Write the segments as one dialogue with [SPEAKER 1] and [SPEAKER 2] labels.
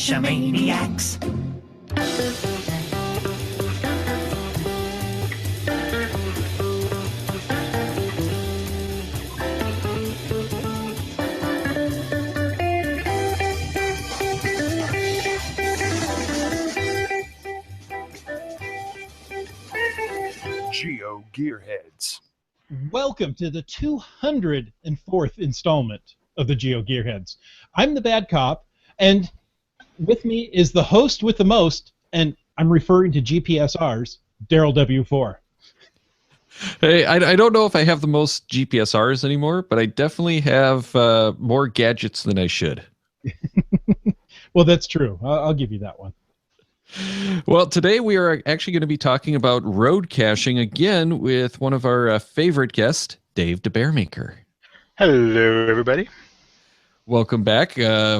[SPEAKER 1] Cache-maniacs.
[SPEAKER 2] GeoGearHeads.
[SPEAKER 3] Welcome to the 204th installment of the GeoGearHeads. I'm the bad cop, and with me is the host with the most, and I'm referring to GPSRs, Daryl W4.
[SPEAKER 4] Hey, I don't know if I have the most GPSRs anymore, but I definitely have more gadgets than I should.
[SPEAKER 3] Well, that's true. I'll give you that one.
[SPEAKER 4] Well, today we are actually going to be talking about road caching again with one of our favorite guests, Dave the Bearmaker.
[SPEAKER 5] Hello, everybody.
[SPEAKER 4] Welcome back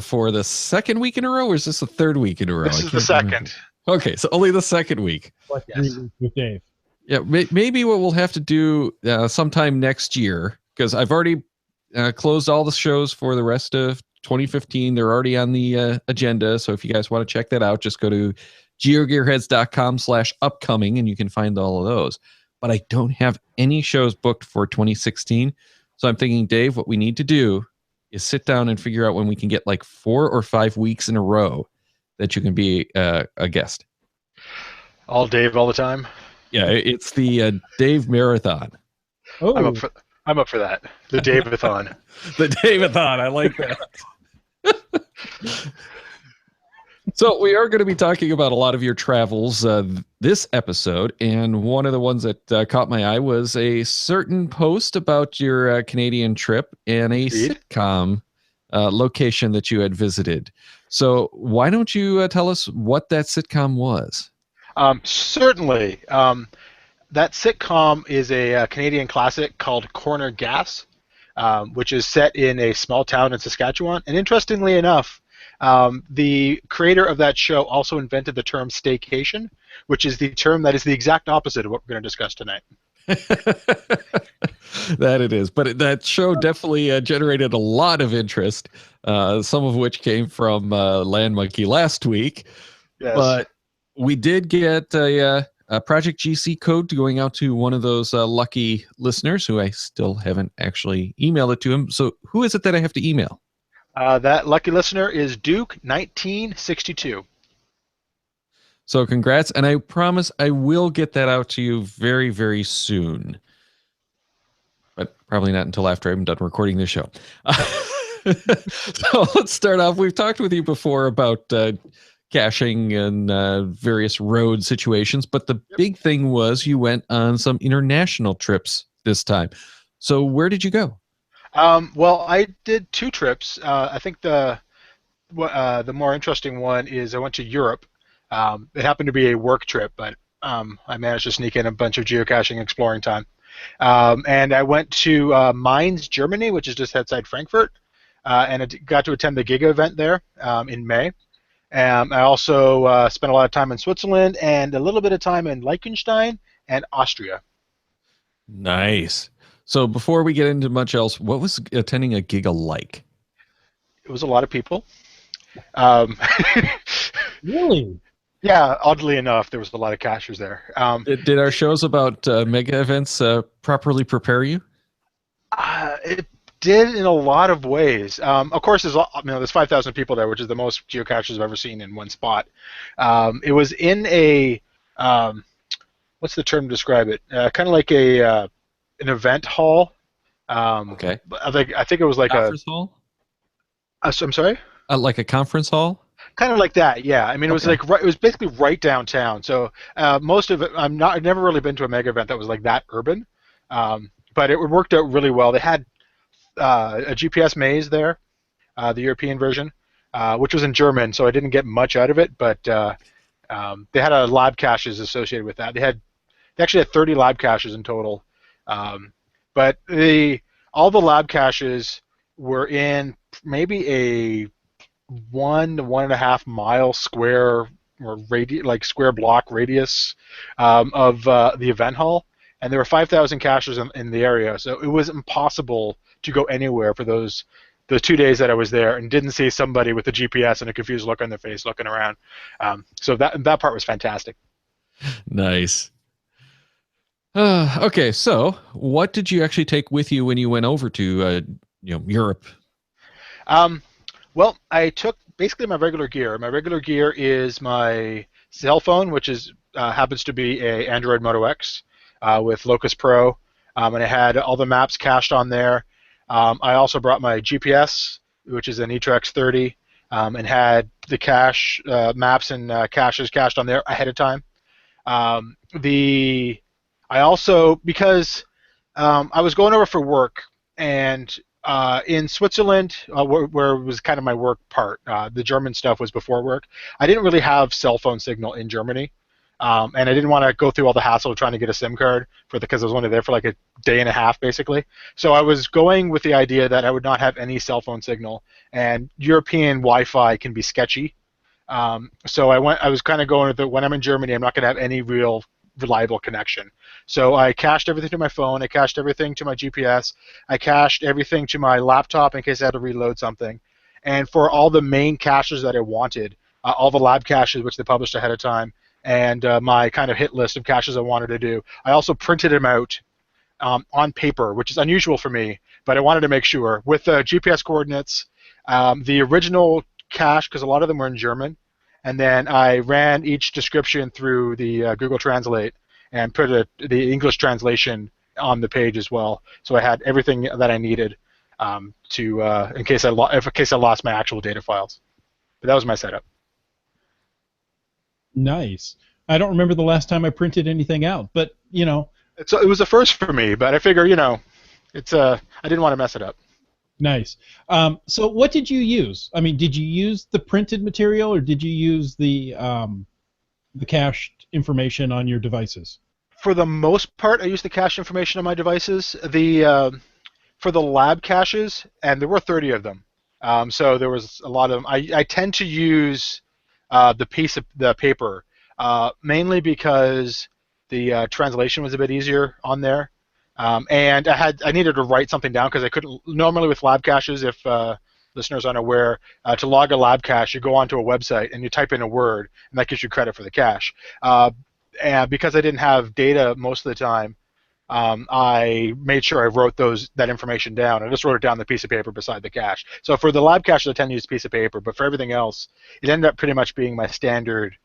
[SPEAKER 4] for the second week in a row, or is this the third week in a row?
[SPEAKER 5] This is the second.
[SPEAKER 4] Okay, so only the second week.
[SPEAKER 3] Like 3 weeks with Dave.
[SPEAKER 4] Yeah, maybe what we'll have to do sometime next year, because I've already closed all the shows for the rest of 2015. They're already on the agenda, so if you guys want to check that out, just go to geogearheads.com/upcoming and you can find all of those. But I don't have any shows booked for 2016, so I'm thinking, Dave, what we need to do is sit down and figure out when we can get like 4 or 5 weeks in a row that you can be a guest.
[SPEAKER 5] All Dave, all the time.
[SPEAKER 4] Yeah, it's the Dave Marathon.
[SPEAKER 3] Oh,
[SPEAKER 5] I'm up for that. The Dave-a-thon.
[SPEAKER 4] The Dave-a-thon, I like that. So we are going to be talking about a lot of your travels this episode, and one of the ones that caught my eye was a certain post about your Canadian trip and a sitcom location that you had visited. So why don't you tell us what that sitcom was?
[SPEAKER 5] Certainly. That sitcom is a Canadian classic called Corner Gas, which is set in a small town in Saskatchewan. And interestingly enough, the creator of that show also invented the term staycation, which is the term that is the exact opposite of what we're going to discuss tonight.
[SPEAKER 4] That it is. But that show definitely generated a lot of interest, some of which came from Land Monkey last week.
[SPEAKER 5] Yes.
[SPEAKER 4] But we did get a Project GC code going out to one of those lucky listeners who I still haven't actually emailed it to him. So who is it that I have to email?
[SPEAKER 5] That lucky listener is Duke1962.
[SPEAKER 4] So congrats, and I promise I will get that out to you very, very soon. But probably not until after I'm done recording this show. So let's start off. We've talked with you before about caching and various road situations, but the big thing was you went on some international trips this time. So where did you go?
[SPEAKER 5] Well, I did 2 trips. I think the more interesting one is I went to Europe. It happened to be a work trip, but I managed to sneak in a bunch of geocaching exploring time. And I went to Mainz, Germany, which is just outside Frankfurt, and I got to attend the Giga event there in May. I also spent a lot of time in Switzerland and a little bit of time in Liechtenstein and Austria.
[SPEAKER 4] Nice. So before we get into much else, what was attending a Giga like?
[SPEAKER 5] It was a lot of people.
[SPEAKER 3] really?
[SPEAKER 5] Yeah, oddly enough, there was a lot of cachers there.
[SPEAKER 4] Did our shows about mega events properly prepare you?
[SPEAKER 5] It did in a lot of ways. Of course, there's 5,000 people there, which is the most geocaches I've ever seen in one spot. It was in a what's the term to describe it? Kind of like an event hall.
[SPEAKER 4] Okay.
[SPEAKER 5] I think it was like
[SPEAKER 4] conference hall?
[SPEAKER 5] I'm sorry?
[SPEAKER 4] Like a conference hall?
[SPEAKER 5] Kind of like that, yeah. I mean, it was
[SPEAKER 4] Okay.
[SPEAKER 5] it was basically right downtown. So most of it, I've never really been to a mega event that was like that urban, but it worked out really well. They had a GPS maze there, the European version, which was in German, so I didn't get much out of it. But they had a lab caches associated with that. They actually had 30 lab caches in total, but all the lab caches were in maybe a 1 to 1.5 mile square or square block radius of the event hall, and there were 5,000 caches in the area, so it was impossible to go anywhere for those the 2 days that I was there and didn't see somebody with a GPS and a confused look on their face looking around. So that part was fantastic.
[SPEAKER 4] Nice. Okay, so what did you actually take with you when you went over to Europe?
[SPEAKER 5] Well, I took basically my regular gear. My regular gear is my cell phone, which is happens to be a Android Moto X with Locus Pro, and it had all the maps cached on there. I also brought my GPS, which is an eTrex 30, and had the cache maps and caches cached on there ahead of time. I also, because I was going over for work, and in Switzerland, where it was kind of my work part, the German stuff was before work. I didn't really have cell phone signal in Germany, and I didn't want to go through all the hassle of trying to get a SIM card because I was only there for like a day and a half, basically. So I was going with the idea that I would not have any cell phone signal, and European Wi-Fi can be sketchy. So I was kind of going with it. When I'm in Germany, I'm not going to have any real reliable connection. So I cached everything to my phone. I cached everything to my GPS. I cached everything to my laptop in case I had to reload something. And for all the main caches that I wanted, all the lab caches which they published ahead of time, and my kind of hit list of caches I wanted to do, I also printed them out on paper, which is unusual for me, but I wanted to make sure with the GPS coordinates, the original cache, because a lot of them were in German, and then I ran each description through the Google Translate and put the English translation on the page as well. So I had everything that I needed in case I lost my actual data files. But that was my setup.
[SPEAKER 3] Nice. I don't remember the last time I printed anything out, but you know.
[SPEAKER 5] It was a first for me, but I figure I didn't want to mess it up.
[SPEAKER 3] Nice. So what did you use? I mean, did you use the printed material, or did you use the cached information on your devices?
[SPEAKER 5] For the most part, I used the cached information on my devices. For the lab caches, and there were 30 of them, so there was a lot of them. I tend to use the paper, mainly because the translation was a bit easier on there. And I needed to write something down because I couldn't. Normally with lab caches, if listeners aren't aware, to log a lab cache, you go onto a website and you type in a word, and that gives you credit for the cache. And because I didn't have data most of the time, I made sure I wrote that information down. I just wrote it down on the piece of paper beside the cache. So for the lab caches, I tend to use a piece of paper, but for everything else, it ended up pretty much being my standard.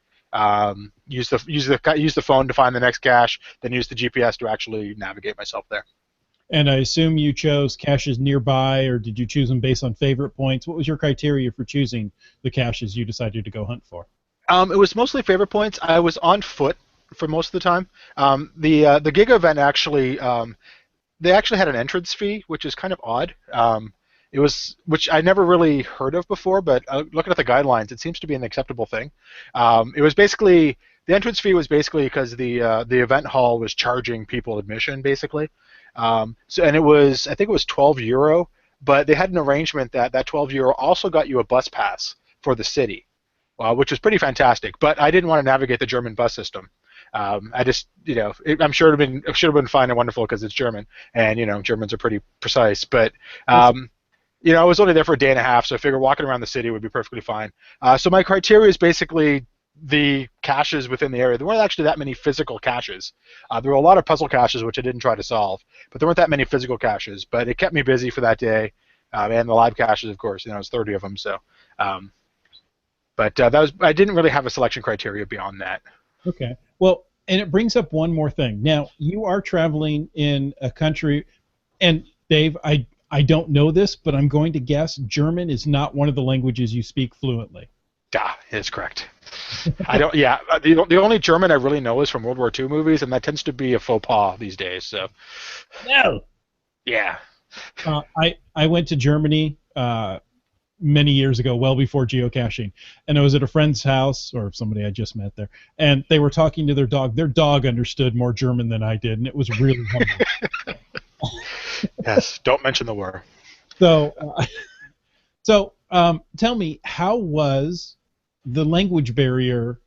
[SPEAKER 5] Use the phone to find the next cache, then use the GPS to actually navigate myself there.
[SPEAKER 3] And I assume you chose caches nearby, or did you choose them based on favorite points? What was your criteria for choosing the caches you decided to go hunt for?
[SPEAKER 5] It was mostly favorite points. I was on foot for most of the time. The Giga event actually, they actually had an entrance fee, which is kind of odd. Which I never really heard of before, but looking at the guidelines, it seems to be an acceptable thing. It was basically, the entrance fee was basically because the event hall was charging people admission, basically. And I think it was €12, but they had an arrangement that €12 also got you a bus pass for the city, which was pretty fantastic. But I didn't want to navigate the German bus system. I just, I'm sure it should have been fine and wonderful because it's German, and Germans are pretty precise, but. I was only there for a day and a half, so I figured walking around the city would be perfectly fine. So my criteria is basically the caches within the area. There weren't actually that many physical caches. There were a lot of puzzle caches, which I didn't try to solve, but there weren't that many physical caches. But it kept me busy for that day, and the live caches, of course. It was 30 of them. So, I didn't really have a selection criteria beyond that.
[SPEAKER 3] Okay. Well, and it brings up one more thing. Now, you are traveling in a country, and Dave, I don't know this, but I'm going to guess German is not one of the languages you speak fluently.
[SPEAKER 5] Yeah, it's correct. I don't. Yeah, the only German I really know is from World War II movies, and that tends to be a faux pas these days. So.
[SPEAKER 3] No.
[SPEAKER 5] Yeah.
[SPEAKER 3] I went to Germany many years ago, well before geocaching, and I was at a friend's house, or somebody I just met there, and they were talking to their dog. Their dog understood more German than I did, and it was really wonderful.
[SPEAKER 5] Yes, don't mention the war.
[SPEAKER 3] So tell me, how was the language barrier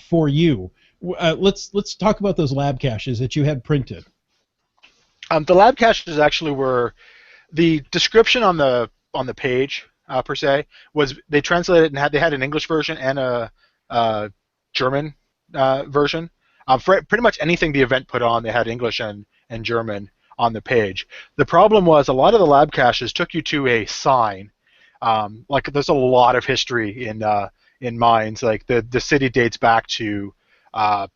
[SPEAKER 3] for you? Let's talk about those lab caches that you had printed.
[SPEAKER 5] The lab caches actually were the description on the on the page per se was they translated and they had an English version and a German version. For pretty much anything the event put on, they had English and German on the page. The problem was a lot of the lab caches took you to a sign. Like there's a lot of history in mines. Like the city dates back to I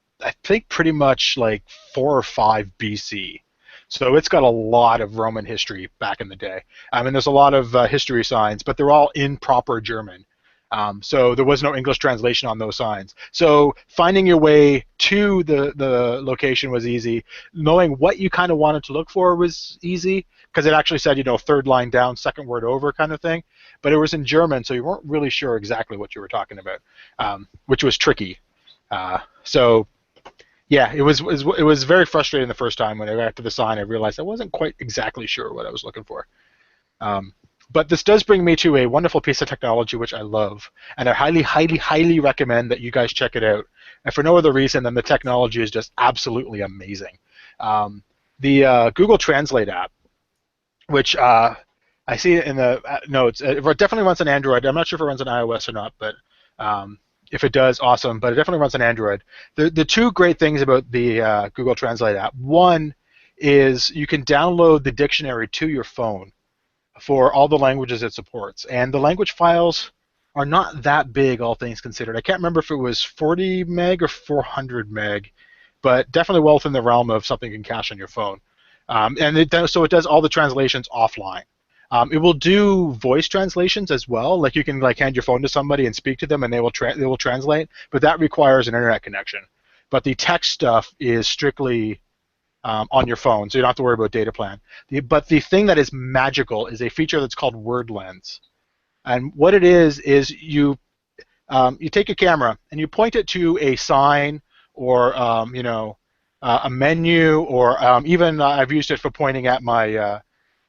[SPEAKER 5] think pretty much like 4 or 5 BC. So it's got a lot of Roman history back in the day. I mean, there's a lot of history signs, but they're all in proper German. So there was no English translation on those signs. So finding your way to the location was easy. Knowing what you kind of wanted to look for was easy because it actually said, third line down, second word over kind of thing. But it was in German, so you weren't really sure exactly what you were talking about, which was tricky. So yeah, it was very frustrating the first time when I got to the sign. I realized I wasn't quite exactly sure what I was looking for. But this does bring me to a wonderful piece of technology which I love, and I highly, highly, highly recommend that you guys check it out. And for no other reason than the technology is just absolutely amazing. The Google Translate app, which I see in the notes, it definitely runs on Android. I'm not sure if it runs on iOS or not, but if it does, awesome. But it definitely runs on Android. The two great things about the Google Translate app, one is you can download the dictionary to your phone for all the languages it supports. And the language files are not that big, all things considered. I can't remember if it was 40 meg or 400 meg, but definitely well within the realm of something you can cache on your phone. And it does all the translations offline. It will do voice translations as well. Like you can hand your phone to somebody and speak to them, and they will translate. But that requires an internet connection. But the text stuff is strictly on your phone, so you don't have to worry about data plan. But the thing that is magical is a feature that's called Word Lens. And what it is you take a camera and you point it to a sign or a menu, or even I've used it for pointing at my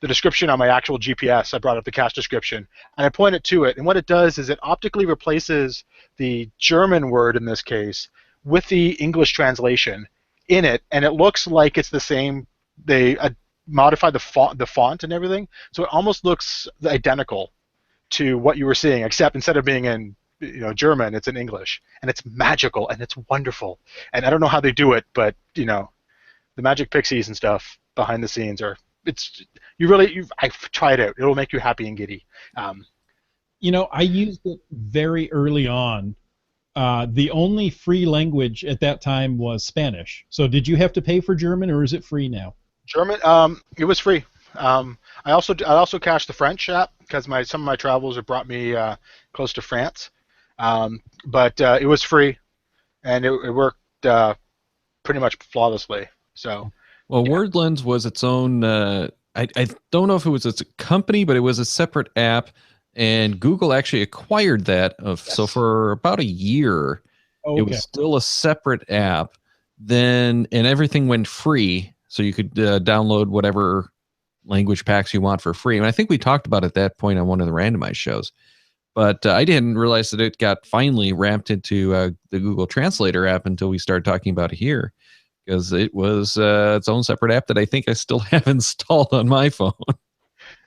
[SPEAKER 5] the description on my actual GPS. I brought up the cache description, and I point it to it. And what it does is it optically replaces the German word in this case with the English translation in it, and it looks like it's the same. They modified the font and everything, so it almost looks identical to what you were seeing, except instead of being in German, it's in English, and it's magical and it's wonderful. And I don't know how they do it, but the magic pixies and stuff behind the scenes are. I've tried it out. It'll make you happy and giddy.
[SPEAKER 3] I used it very early on. The only free language at that time was Spanish. So did you have to pay for German, or is it free now?
[SPEAKER 5] German, it was free. I also cached the French app because some of my travels have brought me close to France. But it was free, and it worked pretty much flawlessly. So.
[SPEAKER 4] Well, yeah. WordLens was its own. I don't know if it was its company, but it was a separate app. And Google actually acquired that. So for about a year, It was still a separate app. And everything went free, so you could download whatever language packs you want for free. And I think we talked about it at that point on one of the randomized shows. But I didn't realize that it got finally ramped into the Google Translator app until we started talking about it here, because it was its own separate app that I think I still have installed on my phone.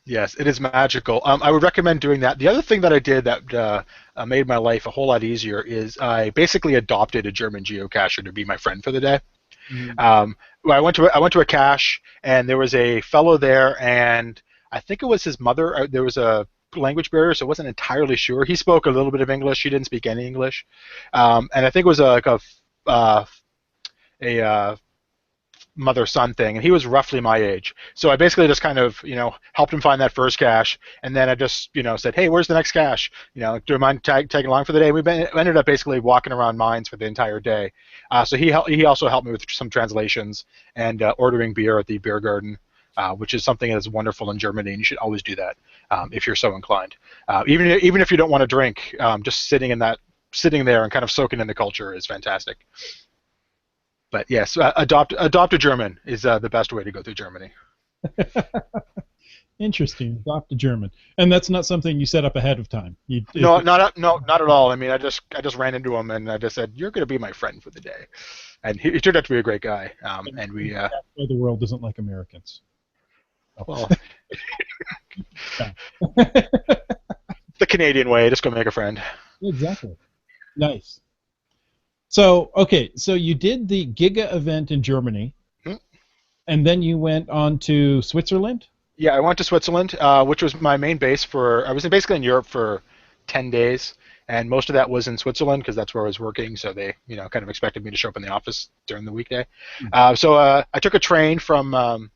[SPEAKER 5] Yes, it is magical. I would recommend doing that. The other thing that I did that made my life a whole lot easier is I basically adopted a German geocacher to be my friend for the day. Mm-hmm. I went to a cache, and there was a fellow there, and I think it was his mother. There was a language barrier, so I wasn't entirely sure. He spoke a little bit of English. She didn't speak any English, and I think it was a mother-son thing, and he was roughly my age. So I basically just kind of, helped him find that first cache, and then I just, said, hey, where's the next cache? Do you mind tagging along for the day? We ended up basically walking around mines for the entire day. So he also helped me with some translations and ordering beer at the beer garden, which is something that is wonderful in Germany, and you should always do that if you're so inclined. Even if you don't want to drink, just sitting there and kind of soaking in the culture is fantastic. But yes, adopt a German is the best way to go through Germany.
[SPEAKER 3] Interesting. Adopt a German, and that's not something you set up ahead of time.
[SPEAKER 5] No, not at all. I mean, I just ran into him, and I just said, "You're going to be my friend for the day," and he turned out to be a great guy. And we.
[SPEAKER 3] The world doesn't like Americans.
[SPEAKER 5] Well,
[SPEAKER 3] Yeah.
[SPEAKER 5] the Canadian way, just go make a friend.
[SPEAKER 3] Exactly. Nice. So, okay, so you did the Giga event in Germany,
[SPEAKER 5] Hmm?
[SPEAKER 3] and then you went on to Switzerland?
[SPEAKER 5] Yeah, I went to Switzerland, which was my main base for. I was basically in Europe for 10 days, and most of that was in Switzerland because that's where I was working. So they, kind of expected me to show up in the office during the weekday. So I took a train from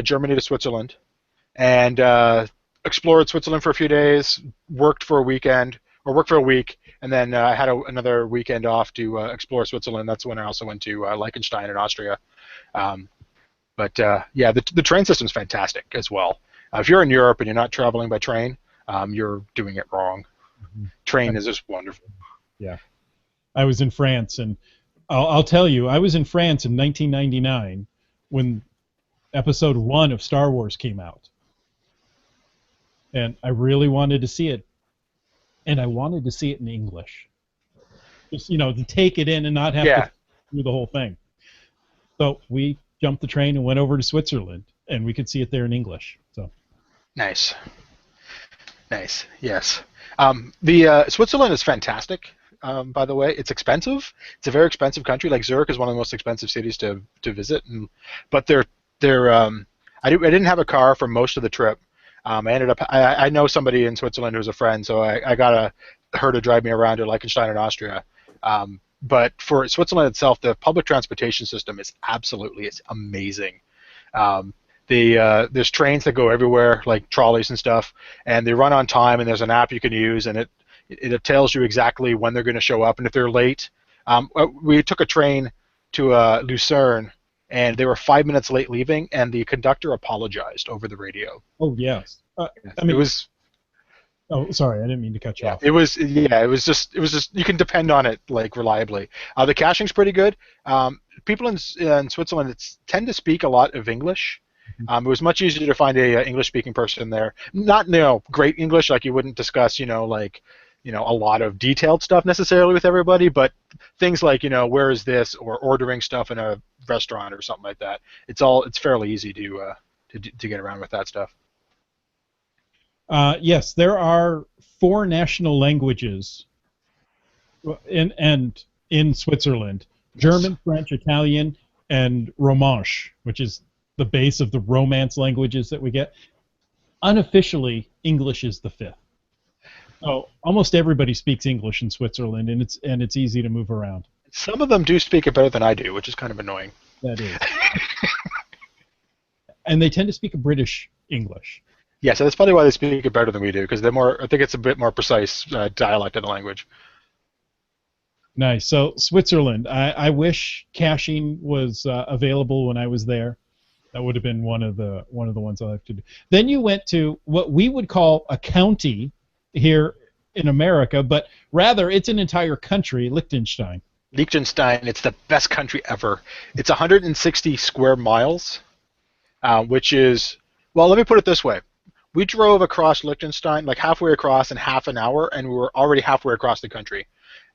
[SPEAKER 5] Germany to Switzerland, and explored Switzerland for a few days. Worked for a weekend, or worked for a week, and then I had another weekend off to explore Switzerland. That's when I also went to Liechtenstein in Austria. Um, but yeah, the train system's fantastic as well. If you're in Europe and you're not traveling by train, you're doing it wrong. Train is just wonderful.
[SPEAKER 3] Yeah. I was in France, and I'll tell you, I was in France in 1999 when Episode 1 of Star Wars came out. And I really wanted to see it. And I wanted to see it in English. Just, to take it in and not have
[SPEAKER 5] Yeah.
[SPEAKER 3] to do the whole thing. So we jumped the train and went over to Switzerland, and we could see it there in English. So
[SPEAKER 5] Nice. Yes. The Switzerland is fantastic. By the way, it's expensive. It's a very expensive country. Like Zurich is one of the most expensive cities to visit, but I didn't have a car for most of the trip. I know somebody in Switzerland who's a friend, so I got her to drive me around to Liechtenstein and Austria. But for Switzerland itself, the public transportation system is it's amazing. There's trains that go everywhere, like trolleys and stuff, and they run on time. And there's an app you can use, and it tells you exactly when they're going to show up. And if they're late, we took a train to Lucerne, and they were 5 minutes late leaving, and the conductor apologized over the radio.
[SPEAKER 3] Oh yes.
[SPEAKER 5] It was.
[SPEAKER 3] Oh, sorry, I didn't mean to cut you off.
[SPEAKER 5] It was just you can depend on it like reliably. The caching's pretty good. People in Switzerland tend to speak a lot of English. It was much easier to find a English-speaking person there. Not great English, like you wouldn't discuss a lot of detailed stuff necessarily with everybody, but things like where is this, or ordering stuff in a restaurant or something like that. It's fairly easy to get around with that stuff.
[SPEAKER 3] Yes, there are 4 national languages in Switzerland: German, French, Italian, and Romansh, which is the base of the Romance languages that we get. Unofficially, English is the 5th. So almost everybody speaks English in Switzerland, and it's easy to move around.
[SPEAKER 5] Some of them do speak it better than I do, which is kind of annoying.
[SPEAKER 3] That is. And they tend to speak a British English.
[SPEAKER 5] Yeah, so that's probably why they speak it better than we do, because I think it's a bit more precise dialect of the language.
[SPEAKER 3] Nice. So Switzerland, I wish caching was available when I was there. That would have been one of the ones I have to do. Then you went to what we would call a county here in America, but rather it's an entire country, Liechtenstein.
[SPEAKER 5] Liechtenstein, it's the best country ever. It's 160 square miles, which is, well, let me put it this way. We drove across Liechtenstein, like halfway across in half an hour, and we were already halfway across the country.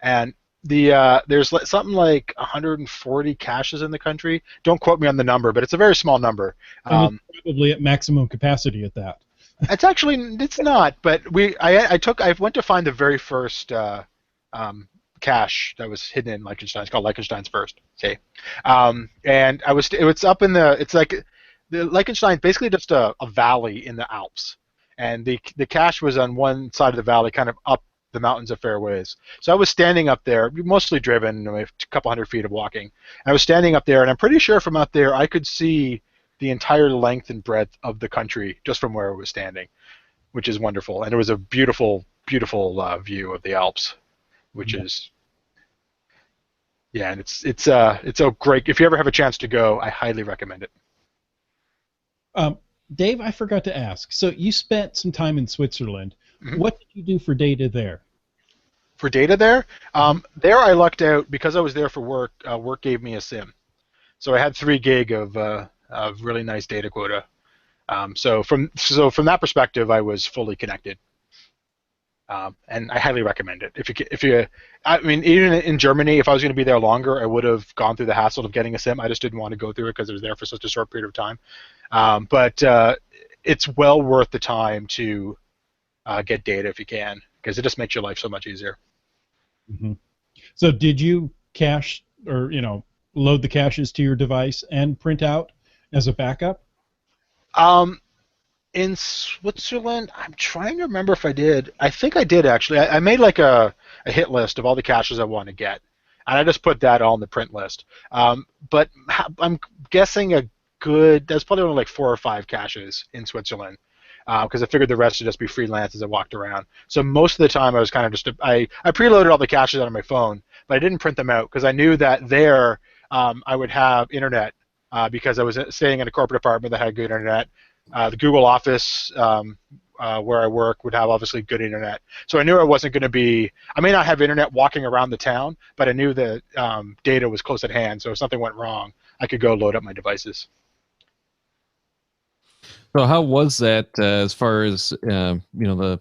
[SPEAKER 5] And there's something like 140 caches in the country. Don't quote me on the number, but it's a very small number.
[SPEAKER 3] And it's probably at maximum capacity at that.
[SPEAKER 5] It's not, but I went to find the very first cache that was hidden in Liechtenstein. It's called Liechtenstein's First. Okay, and it's up in it's like the Liechtenstein is basically just a valley in the Alps, and the cache was on one side of the valley, kind of up the mountains a fair ways. So I was standing up there, mostly driven, a couple hundred feet of walking. And I was standing up there, and I'm pretty sure from up there I could see the entire length and breadth of the country just from where I was standing, which is wonderful. And it was a beautiful, beautiful view of the Alps, which is, and it's a great. If you ever have a chance to go, I highly recommend it.
[SPEAKER 3] Dave, I forgot to ask. So you spent some time in Switzerland.
[SPEAKER 5] Mm-hmm.
[SPEAKER 3] What did you do for data there?
[SPEAKER 5] For data there? There I lucked out because I was there for work. Work gave me a SIM. So I had 3 gig of really nice data quota. So from that perspective, I was fully connected. And I highly recommend it. I mean, even in Germany, if I was going to be there longer, I would have gone through the hassle of getting a SIM. I just didn't want to go through it because it was there for such a short period of time. But it's well worth the time to get data if you can, because it just makes your life so much easier.
[SPEAKER 3] Mm-hmm. So did you cache or load the caches to your device and print out as a backup?
[SPEAKER 5] In Switzerland, I'm trying to remember if I did. I think I did actually. I made like a hit list of all the caches I want to get, and I just put that all in the print list. But I'm guessing there's probably only like 4 or 5 caches in Switzerland, because I figured the rest would just be freelance as I walked around. So most of the time I was kind of I preloaded all the caches out of my phone, but I didn't print them out because I knew that there I would have internet because I was staying in a corporate apartment that had good internet. The Google office where I work would have obviously good internet. So I knew I wasn't going to be, I may not have internet walking around the town, but I knew that data was close at hand, so if something went wrong, I could go load up my devices.
[SPEAKER 4] So how was that as far as the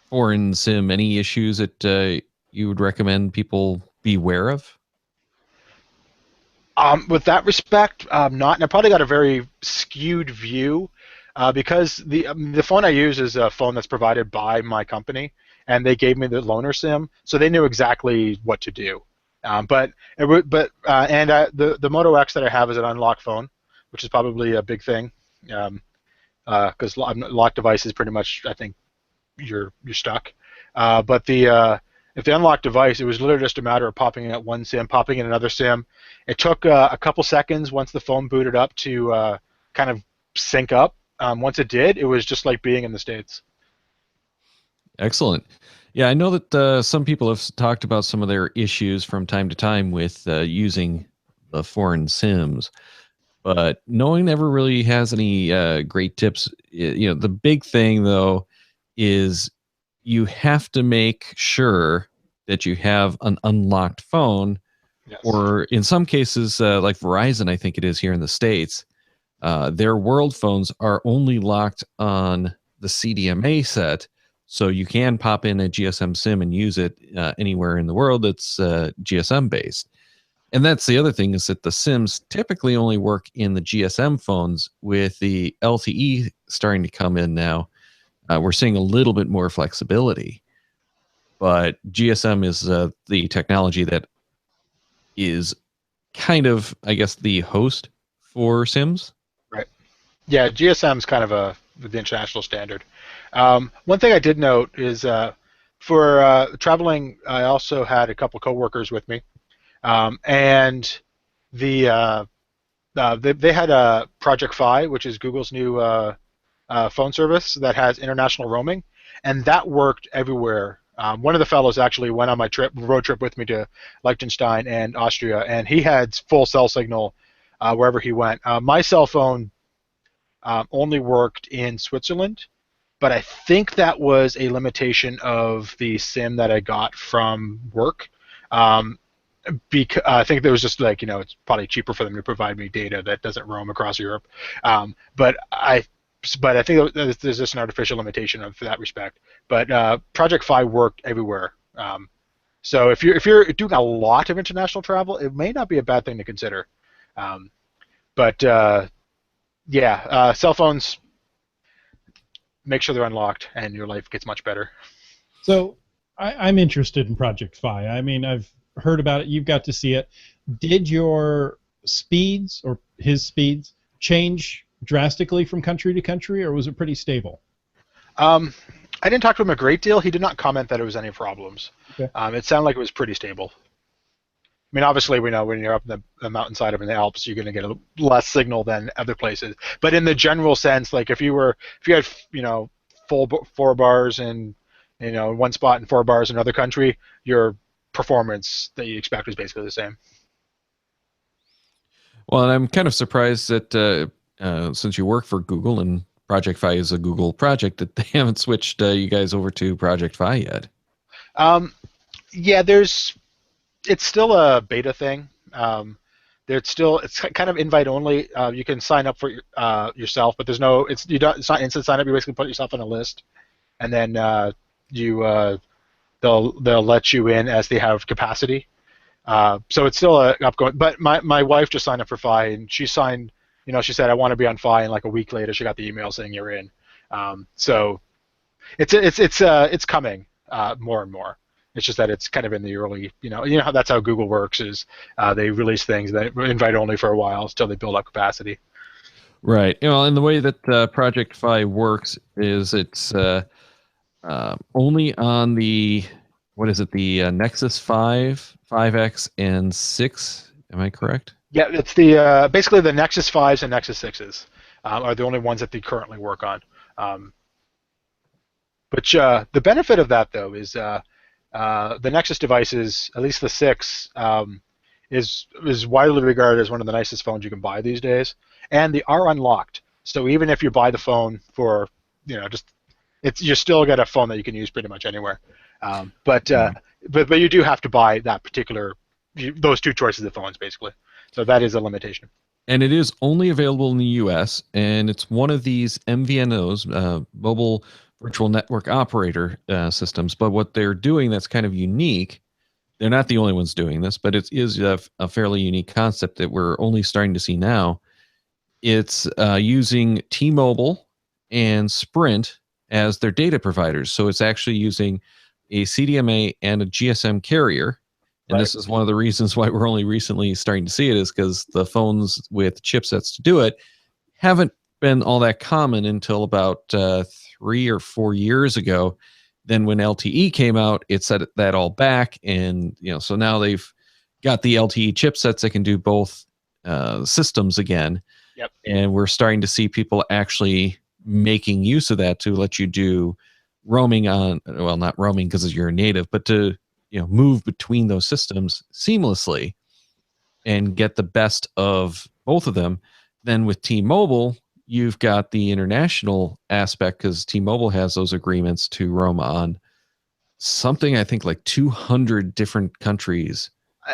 [SPEAKER 4] foreign SIM? Any issues that you would recommend people be aware of?
[SPEAKER 5] With that respect, not. And I probably got a very skewed view because the phone I use is a phone that's provided by my company, and they gave me the loaner SIM, so they knew exactly what to do. The Moto X that I have is an unlocked phone, which is probably a big thing, because locked devices pretty much, I think, you're stuck. If the unlocked device, it was literally just a matter of popping in one SIM, popping in another SIM. It took a couple seconds once the phone booted up to kind of sync up. Once it did, it was just like being in the States.
[SPEAKER 4] Excellent. Yeah, I know that some people have talked about some of their issues from time to time with using the foreign SIMs, but no one ever really has any great tips. The big thing, though, is you have to make sure that you have an unlocked phone,
[SPEAKER 5] Yes.
[SPEAKER 4] or in some cases, like Verizon, I think it is here in the States, their world phones are only locked on the CDMA set, so you can pop in a GSM SIM and use it anywhere in the world that's GSM based. And that's the other thing, is that the SIMs typically only work in the GSM phones. With the LTE starting to come in now, we're seeing a little bit more flexibility. But GSM is the technology that is kind of, I guess, the host for SIMs.
[SPEAKER 5] Right. Yeah, GSM is kind of the international standard. One thing I did note is for traveling, I also had a couple coworkers with me, and they had a Project VIII, which is Google's new phone service that has international roaming, and that worked everywhere. One of the fellows actually went on my road trip with me to Liechtenstein and Austria, and he had full cell signal wherever he went. My cell phone only worked in Switzerland, but I think that was a limitation of the SIM that I got from work. Because I think there was just like, it's probably cheaper for them to provide me data that doesn't roam across Europe. But I think there's just an artificial limitation for that respect. But Project VIII worked everywhere. So if you're doing a lot of international travel, it may not be a bad thing to consider. Cell phones, make sure they're unlocked, and your life gets much better.
[SPEAKER 3] So I'm interested in Project VIII. I mean, I've heard about it. You've got to see it. Did your speeds or his speeds change drastically from country to country, or was it pretty stable?
[SPEAKER 5] I didn't talk to him a great deal. He did not comment that it was any problems.
[SPEAKER 3] Okay.
[SPEAKER 5] It sounded like it was pretty stable. I mean, obviously, we know when you're up in the mountainside up in the Alps, you're going to get a less signal than other places. But in the general sense, like if you had full 4 bars in one spot and 4 bars in another country, your performance that you expect was basically the same.
[SPEAKER 4] Well, and I'm kind of surprised that since you work for Google and Project VIII is a Google project, that they haven't switched you guys over to Project VIII yet.
[SPEAKER 5] Yeah, it's still a beta thing. It's kind of invite only. You can sign up for yourself, but it's not instant sign up. You basically put yourself on a list, and then they'll let you in as they have capacity. So it's still upgoing. But my wife just signed up for Fi, and she signed. She said I want to be on Fi, and like a week later she got the email saying you're in. So it's coming more and more. It's just that it's kind of in the early, how that's how Google works is they release things that invite only for a while until they build up capacity.
[SPEAKER 4] Right. And the way that Project Fi works is it's only on the, what is it, the Nexus 5, 5X, and 6. Am I correct?
[SPEAKER 5] Yeah, it's the basically the Nexus 5s and Nexus 6s are the only ones that they currently work on. But the benefit of that, though, is the Nexus devices, at least the 6, is widely regarded as one of the nicest phones you can buy these days, and they are unlocked. So even if you buy the phone for, you still get a phone that you can use pretty much anywhere. But you do have to buy that particular, those two choices of phones, basically. So that is a limitation.
[SPEAKER 4] And it is only available in the U.S., and it's one of these MVNOs, mobile virtual network operator systems. But what they're doing that's kind of unique, they're not the only ones doing this, but it is a fairly unique concept that we're only starting to see now. It's using T-Mobile and Sprint as their data providers. So it's actually using a CDMA and a GSM carrier. And
[SPEAKER 5] Right.
[SPEAKER 4] This is one of the reasons why we're only recently starting to see it, is because the phones with chipsets to do it haven't been all that common until about 3 or 4 years ago. Then when LTE came out, it set that all back. And, so now they've got the LTE chipsets that can do both systems again.
[SPEAKER 5] Yep.
[SPEAKER 4] And we're starting to see people actually making use of that to let you do roaming on, well, not roaming because you're a native, but to move between those systems seamlessly and get the best of both of them. Then with T-Mobile, you've got the international aspect because T-Mobile has those agreements to roam on something, I think, like 200 different countries.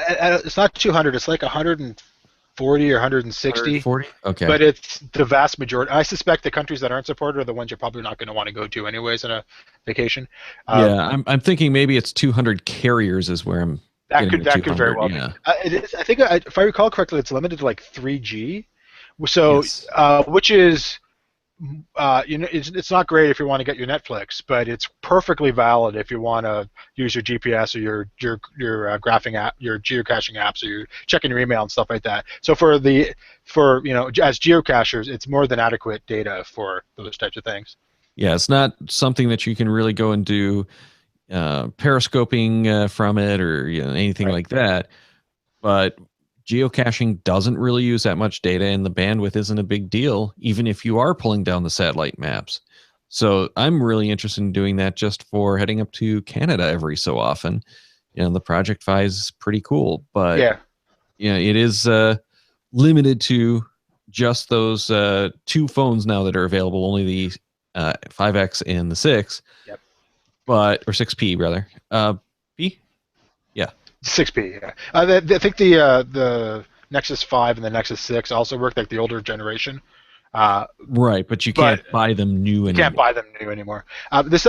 [SPEAKER 5] It's not 200. It's like 140 or 160.
[SPEAKER 4] 140? Okay.
[SPEAKER 5] But it's the vast majority. I suspect the countries that aren't supported are the ones you're probably not going to want to go to anyways on a vacation.
[SPEAKER 4] Yeah, I'm thinking maybe it's 200 carriers is where I'm.
[SPEAKER 5] That could very well be.
[SPEAKER 4] Yeah.
[SPEAKER 5] It is, I think, if I recall correctly, it's limited to like 3G. So,
[SPEAKER 4] Yes.
[SPEAKER 5] Which is, it's not great if you want to get your Netflix, but it's perfectly valid if you want to use your GPS or your graphing app, your geocaching apps, or you're checking your email and stuff like that. So as geocachers, it's more than adequate data for those types of things.
[SPEAKER 4] Yeah, it's not something that you can really go and do periscoping from it or anything like that. But geocaching doesn't really use that much data, and the bandwidth isn't a big deal, even if you are pulling down the satellite maps. So I'm really interested in doing that just for heading up to Canada every so often. The Project Fi is pretty cool, but it is limited to just those 2 phones now that are available, only the 5X and the 6.
[SPEAKER 5] Yep.
[SPEAKER 4] Or 6P rather. P? Yeah.
[SPEAKER 5] 6P, yeah. I think the Nexus 5 and the Nexus 6 also work like the older generation.
[SPEAKER 4] Right, but you can't buy them new anymore.
[SPEAKER 5] You can't buy them new anymore. This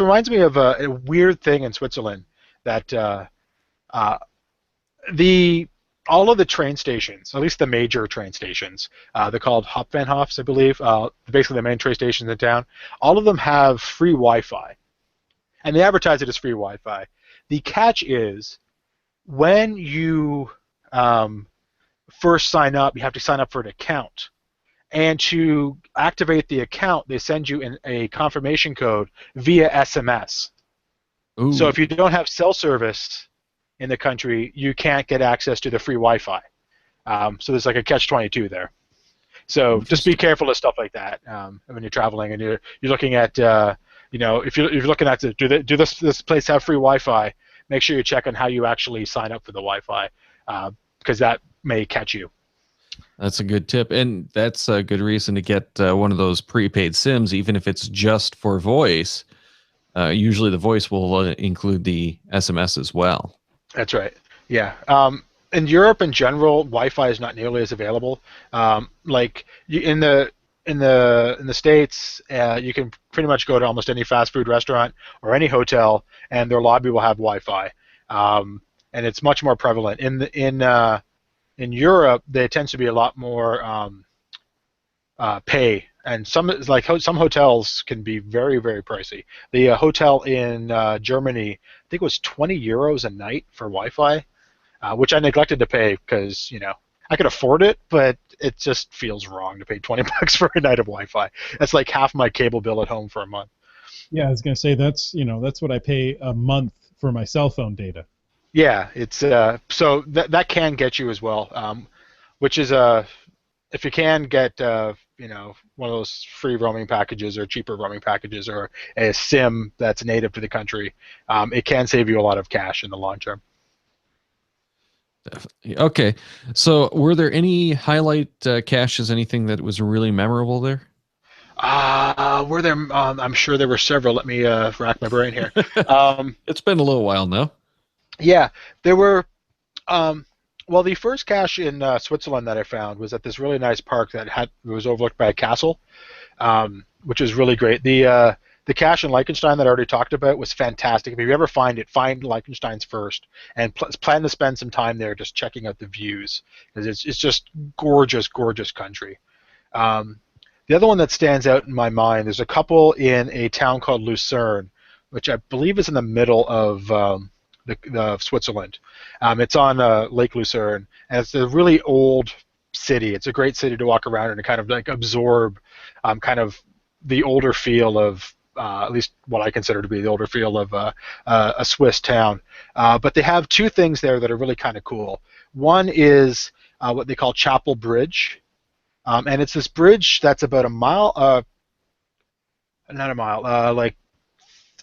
[SPEAKER 5] reminds me of a weird thing in Switzerland that all of the train stations, at least the major train stations, they're called Hauptbahnhofs, I believe, basically the main train stations in town, all of them have free Wi-Fi. And they advertise it as free Wi-Fi. The catch is, when you first sign up, you have to sign up for an account. And to activate the account, they send you a confirmation code via SMS.
[SPEAKER 4] Ooh.
[SPEAKER 5] So if you don't have cell service in the country, you can't get access to the free Wi-Fi. So there's like a catch-22 there. So just be careful of stuff like that when you're traveling and you're looking at, if you're looking at do this place have free Wi-Fi? Make sure you check on how you actually sign up for the Wi-Fi, because that may catch you.
[SPEAKER 4] That's a good tip, and that's a good reason to get one of those prepaid SIMs, even if it's just for voice. Usually the voice will include the SMS as well.
[SPEAKER 5] That's right. Yeah. In Europe in general, Wi-Fi is not nearly as available. In the in the States, you can pretty much go to almost any fast food restaurant or any hotel, and their lobby will have Wi-Fi, and it's much more prevalent. In Europe, there tends to be a lot more pay, and some hotels can be very, very pricey. The hotel in Germany, I think it was 20 euros a night for Wi-Fi, which I neglected to pay because I could afford it, but it just feels wrong to pay 20 bucks for a night of Wi-Fi. That's like half my cable bill at home for a month.
[SPEAKER 3] Yeah, I was gonna say that's what I pay a month for my cell phone data.
[SPEAKER 5] Yeah, it's so that can get you as well, which is if you can get one of those free roaming packages or cheaper roaming packages or a SIM that's native to the country, it can save you a lot of cash in the long term.
[SPEAKER 4] Definitely. Okay, so were there any highlight caches, anything that was really memorable there?
[SPEAKER 5] Were there? I'm sure there were several. Let me rack my brain here.
[SPEAKER 4] It's been a little while now.
[SPEAKER 5] Yeah, there were. Well, the first cache in Switzerland that I found was at this really nice park that was overlooked by a castle, which was really great. The cache in Liechtenstein that I already talked about was fantastic. If you ever find it, find Liechtenstein's first, and plan to spend some time there just checking out the views, because it's just gorgeous, gorgeous country. The other one that stands out in my mind, there's a couple in a town called Lucerne, which I believe is in the middle of the Switzerland. It's on Lake Lucerne, and it's a really old city. It's a great city to walk around and kind of like absorb kind of the older feel of at least what I consider to be the older feel of a Swiss town. But they have two things there that are really kind of cool. One is what they call Chapel Bridge, and it's this bridge that's about a mile, not a mile, like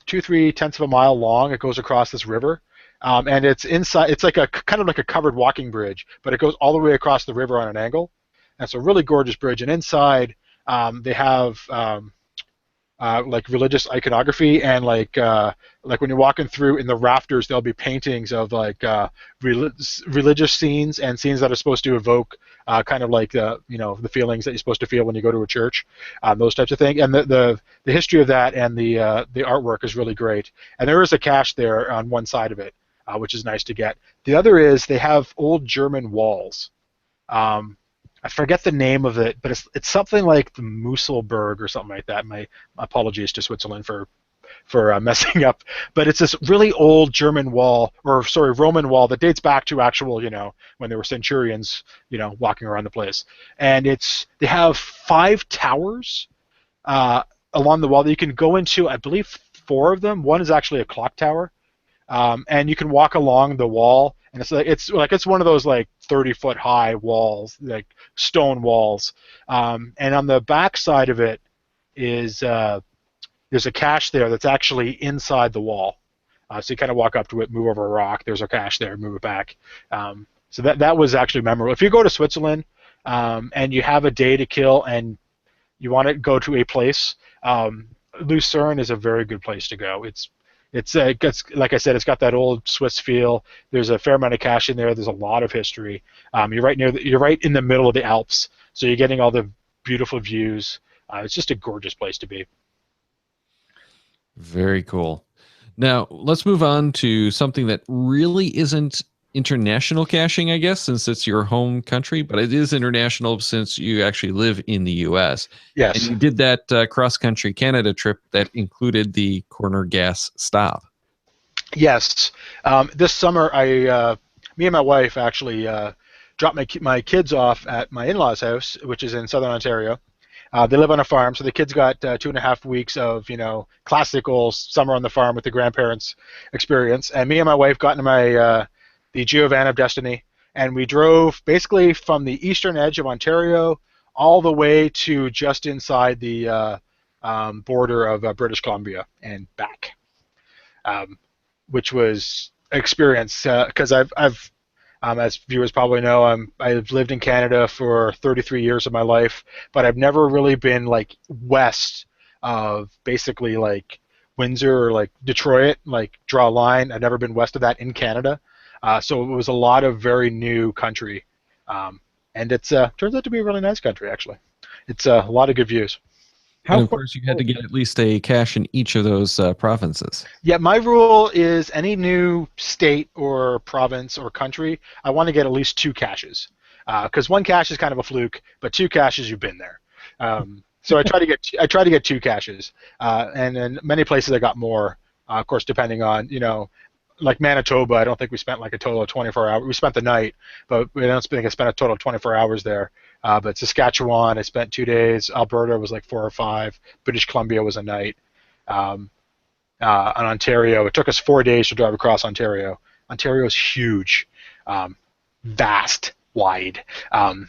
[SPEAKER 5] 2-3 tenths of a mile long. It goes across this river. And it's inside. It's like a kind of like a covered walking bridge, but it goes all the way across the river on an angle. And it's a really gorgeous bridge. And inside, they have like religious iconography, and like when you're walking through in the rafters, there'll be paintings of like religious scenes and scenes that are supposed to evoke kind of like the feelings that you're supposed to feel when you go to a church, those types of things. And the history of that and the artwork is really great. And there is a cache there on one side of it, which is nice to get. The other is they have old German walls. I forget the name of it, but it's something like the Musselberg or something like that. My apologies to Switzerland for messing up, but it's this really old German wall, or sorry, Roman wall that dates back to actual, when there were centurions, walking around the place. And they have 5 towers along the wall that you can go into. I believe 4 of them. One is actually a clock tower, and you can walk along the wall. And it's one of those like 30-foot high walls, like stone walls. And on the back side of it is there's a cache there that's actually inside the wall. So you kind of walk up to it, move over a rock. There's a cache there, move it back. So that was actually memorable. If you go to Switzerland and you have a day to kill and you want to go to a place, Lucerne is a very good place to go. It's like I said, it's got that old Swiss feel. There's a fair amount of cache in there. There's a lot of history. You're right in the middle of the Alps, so you're getting all the beautiful views. It's just a gorgeous place to be.
[SPEAKER 4] Very cool. Now let's move on to something that really isn't international caching, I guess, since it's your home country, but it is international since you actually live in the U.S.
[SPEAKER 5] Yes.
[SPEAKER 4] And you did that cross-country Canada trip that included the corner gas stop.
[SPEAKER 5] Yes. This summer, me and my wife actually dropped my kids off at my in-laws' house, which is in southern Ontario. They live on a farm, so the kids got 2.5 weeks of classical summer on the farm with the grandparents experience. And me and my wife got into the GeoVan of Destiny, and we drove basically from the eastern edge of Ontario all the way to just inside the border of British Columbia and back, which was an experience because I've as viewers probably know, I've lived in Canada for 33 years of my life, but I've never really been like west of basically like Windsor or like Detroit, like draw a line. I've never been west of that in Canada. So it was a lot of very new country, and it's turns out to be a really nice country actually. it's a lot of good views.
[SPEAKER 3] How
[SPEAKER 4] And of
[SPEAKER 3] far?
[SPEAKER 4] course, you had to get at least a cache in each of those provinces.
[SPEAKER 5] Yeah, my rule is any new state or province or country, I want to get at least 2 caches, because 1 cache is kind of a fluke, but 2 caches you've been there. So I try to get 2 caches, and in many places I got more. Of course, depending on like Manitoba, I don't think we spent like a total of 24 hours. We spent the night, but we don't think I spent a total of 24 hours there. But Saskatchewan, I spent 2 days. Alberta was like 4 or 5. British Columbia was a night. On Ontario, it took us 4 days to drive across Ontario. Ontario is huge, vast, wide. But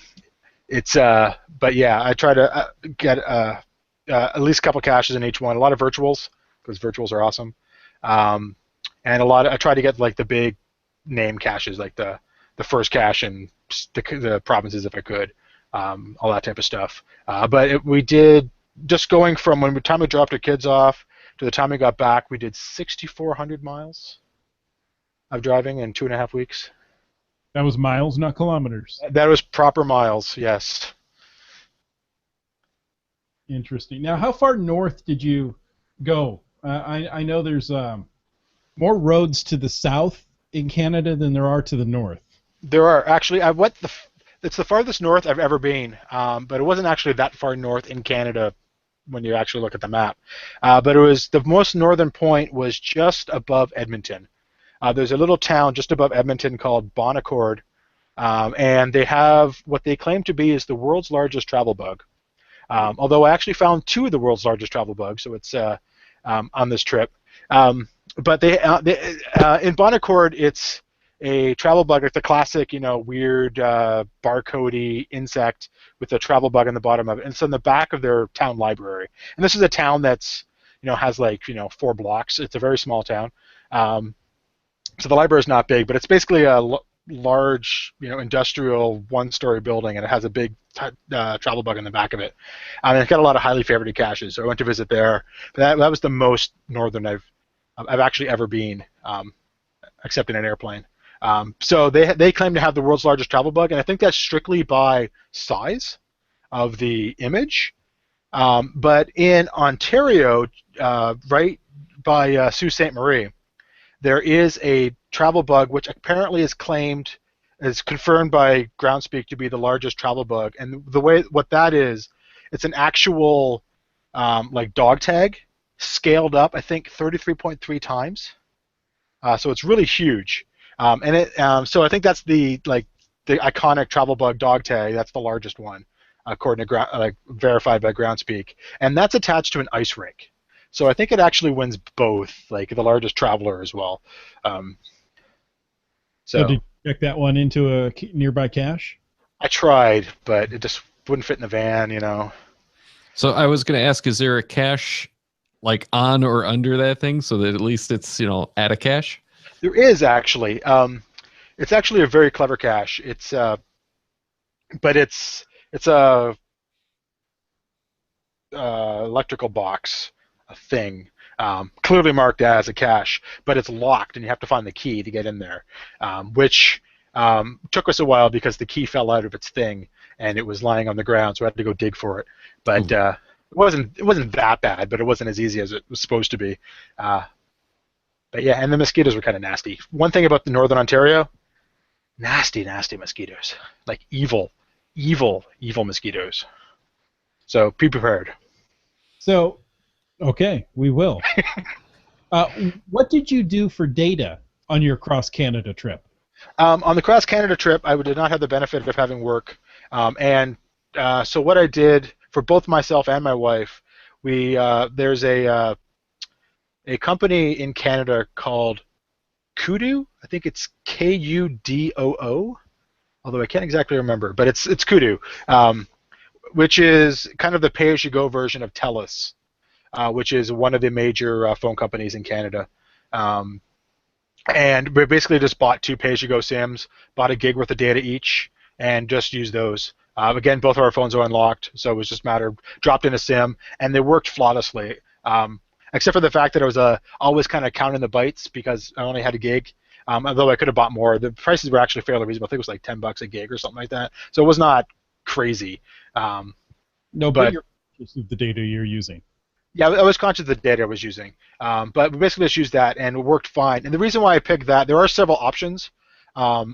[SPEAKER 5] yeah, I try to get at least a couple caches in each one. A lot of virtuals, because virtuals are awesome. And I try to get like the big name caches, like the first cache in the provinces if I could, all that type of stuff. But we did, just going from the time we dropped our kids off to the time we got back, we did 6,400 miles of driving in 2.5 weeks.
[SPEAKER 3] That was miles, not kilometers.
[SPEAKER 5] That was proper miles, yes.
[SPEAKER 3] Interesting. Now, how far north did you go? I know there's more roads to the south in Canada than there are to the north.
[SPEAKER 5] There are actually. It's the farthest north I've ever been, but it wasn't actually that far north in Canada when you actually look at the map. But it was the most northern point was just above Edmonton. There's a little town just above Edmonton called Bonaccord, and they have what they claim to be is the world's largest travel bug. Although I actually found 2 of the world's largest travel bugs, so it's on this trip. But in Bonaccord, it's a travel bug. It's the classic, weird barcodey insect with a travel bug on the bottom of it. And it's on the back of their town library. And this is a town that's, has like 4 blocks. It's a very small town. So the library is not big, but it's basically a large, industrial 1-story building, and it has a big travel bug in the back of it. And it's got a lot of highly favorited caches, so I went to visit there. But that was the most northern I've actually ever been, except in an airplane. So they claim to have the world's largest travel bug, and I think that's strictly by size of the image. But in Ontario, right by Sault Ste. Marie, there is a travel bug which apparently is confirmed by Groundspeak to be the largest travel bug. And what that is, it's an actual like dog tag scaled up, I think 33.3 times. So it's really huge. So I think that's the iconic travel bug dog tag. That's the largest one, according to verified by Groundspeak, and that's attached to an ice rink. So I think it actually wins both, like the largest traveler as well.
[SPEAKER 3] So did you check that one into a nearby cache?
[SPEAKER 5] I tried, but it just wouldn't fit in the van,
[SPEAKER 4] So I was going to ask, is there a cache like on or under that thing so that at least it's, at a cache?
[SPEAKER 5] There is actually. It's actually a very clever cache. It's a electrical box, a thing, clearly marked as a cache, but it's locked, and you have to find the key to get in there, which took us a while because the key fell out of its thing, and it was lying on the ground, so I had to go dig for it. But it wasn't that bad, but it wasn't as easy as it was supposed to be. But yeah, and the mosquitoes were kind of nasty. One thing about the Northern Ontario, nasty, nasty mosquitoes, like evil mosquitoes. So be prepared.
[SPEAKER 3] So, okay, we will. What did you do for data on your cross-Canada trip?
[SPEAKER 5] On the cross-Canada trip, I did not have the benefit of having work. So what I did for both myself and my wife, there's a company in Canada called Kudu. I think it's Kudoo, although I can't exactly remember, but it's Kudu, which is kind of the pay-as-you-go version of TELUS, which is one of the major phone companies in Canada. And we basically just bought 2 pay-as-you-go SIMs, bought a gig worth of data each, and just used those. Again, both of our phones are unlocked, so it was just a matter of dropped in a SIM, and they worked flawlessly. Except for the fact that I was always kind of counting the bytes because I only had a gig. Although I could have bought more. The prices were actually fairly reasonable. I think it was like $10 a gig or something like that. So it was not crazy.
[SPEAKER 3] No, but
[SPEAKER 5] But
[SPEAKER 3] you're conscious of the data you're using.
[SPEAKER 5] yeah, I was conscious of the data I was using. But we basically just used that, and it worked fine. And the reason why I picked that, there are several options.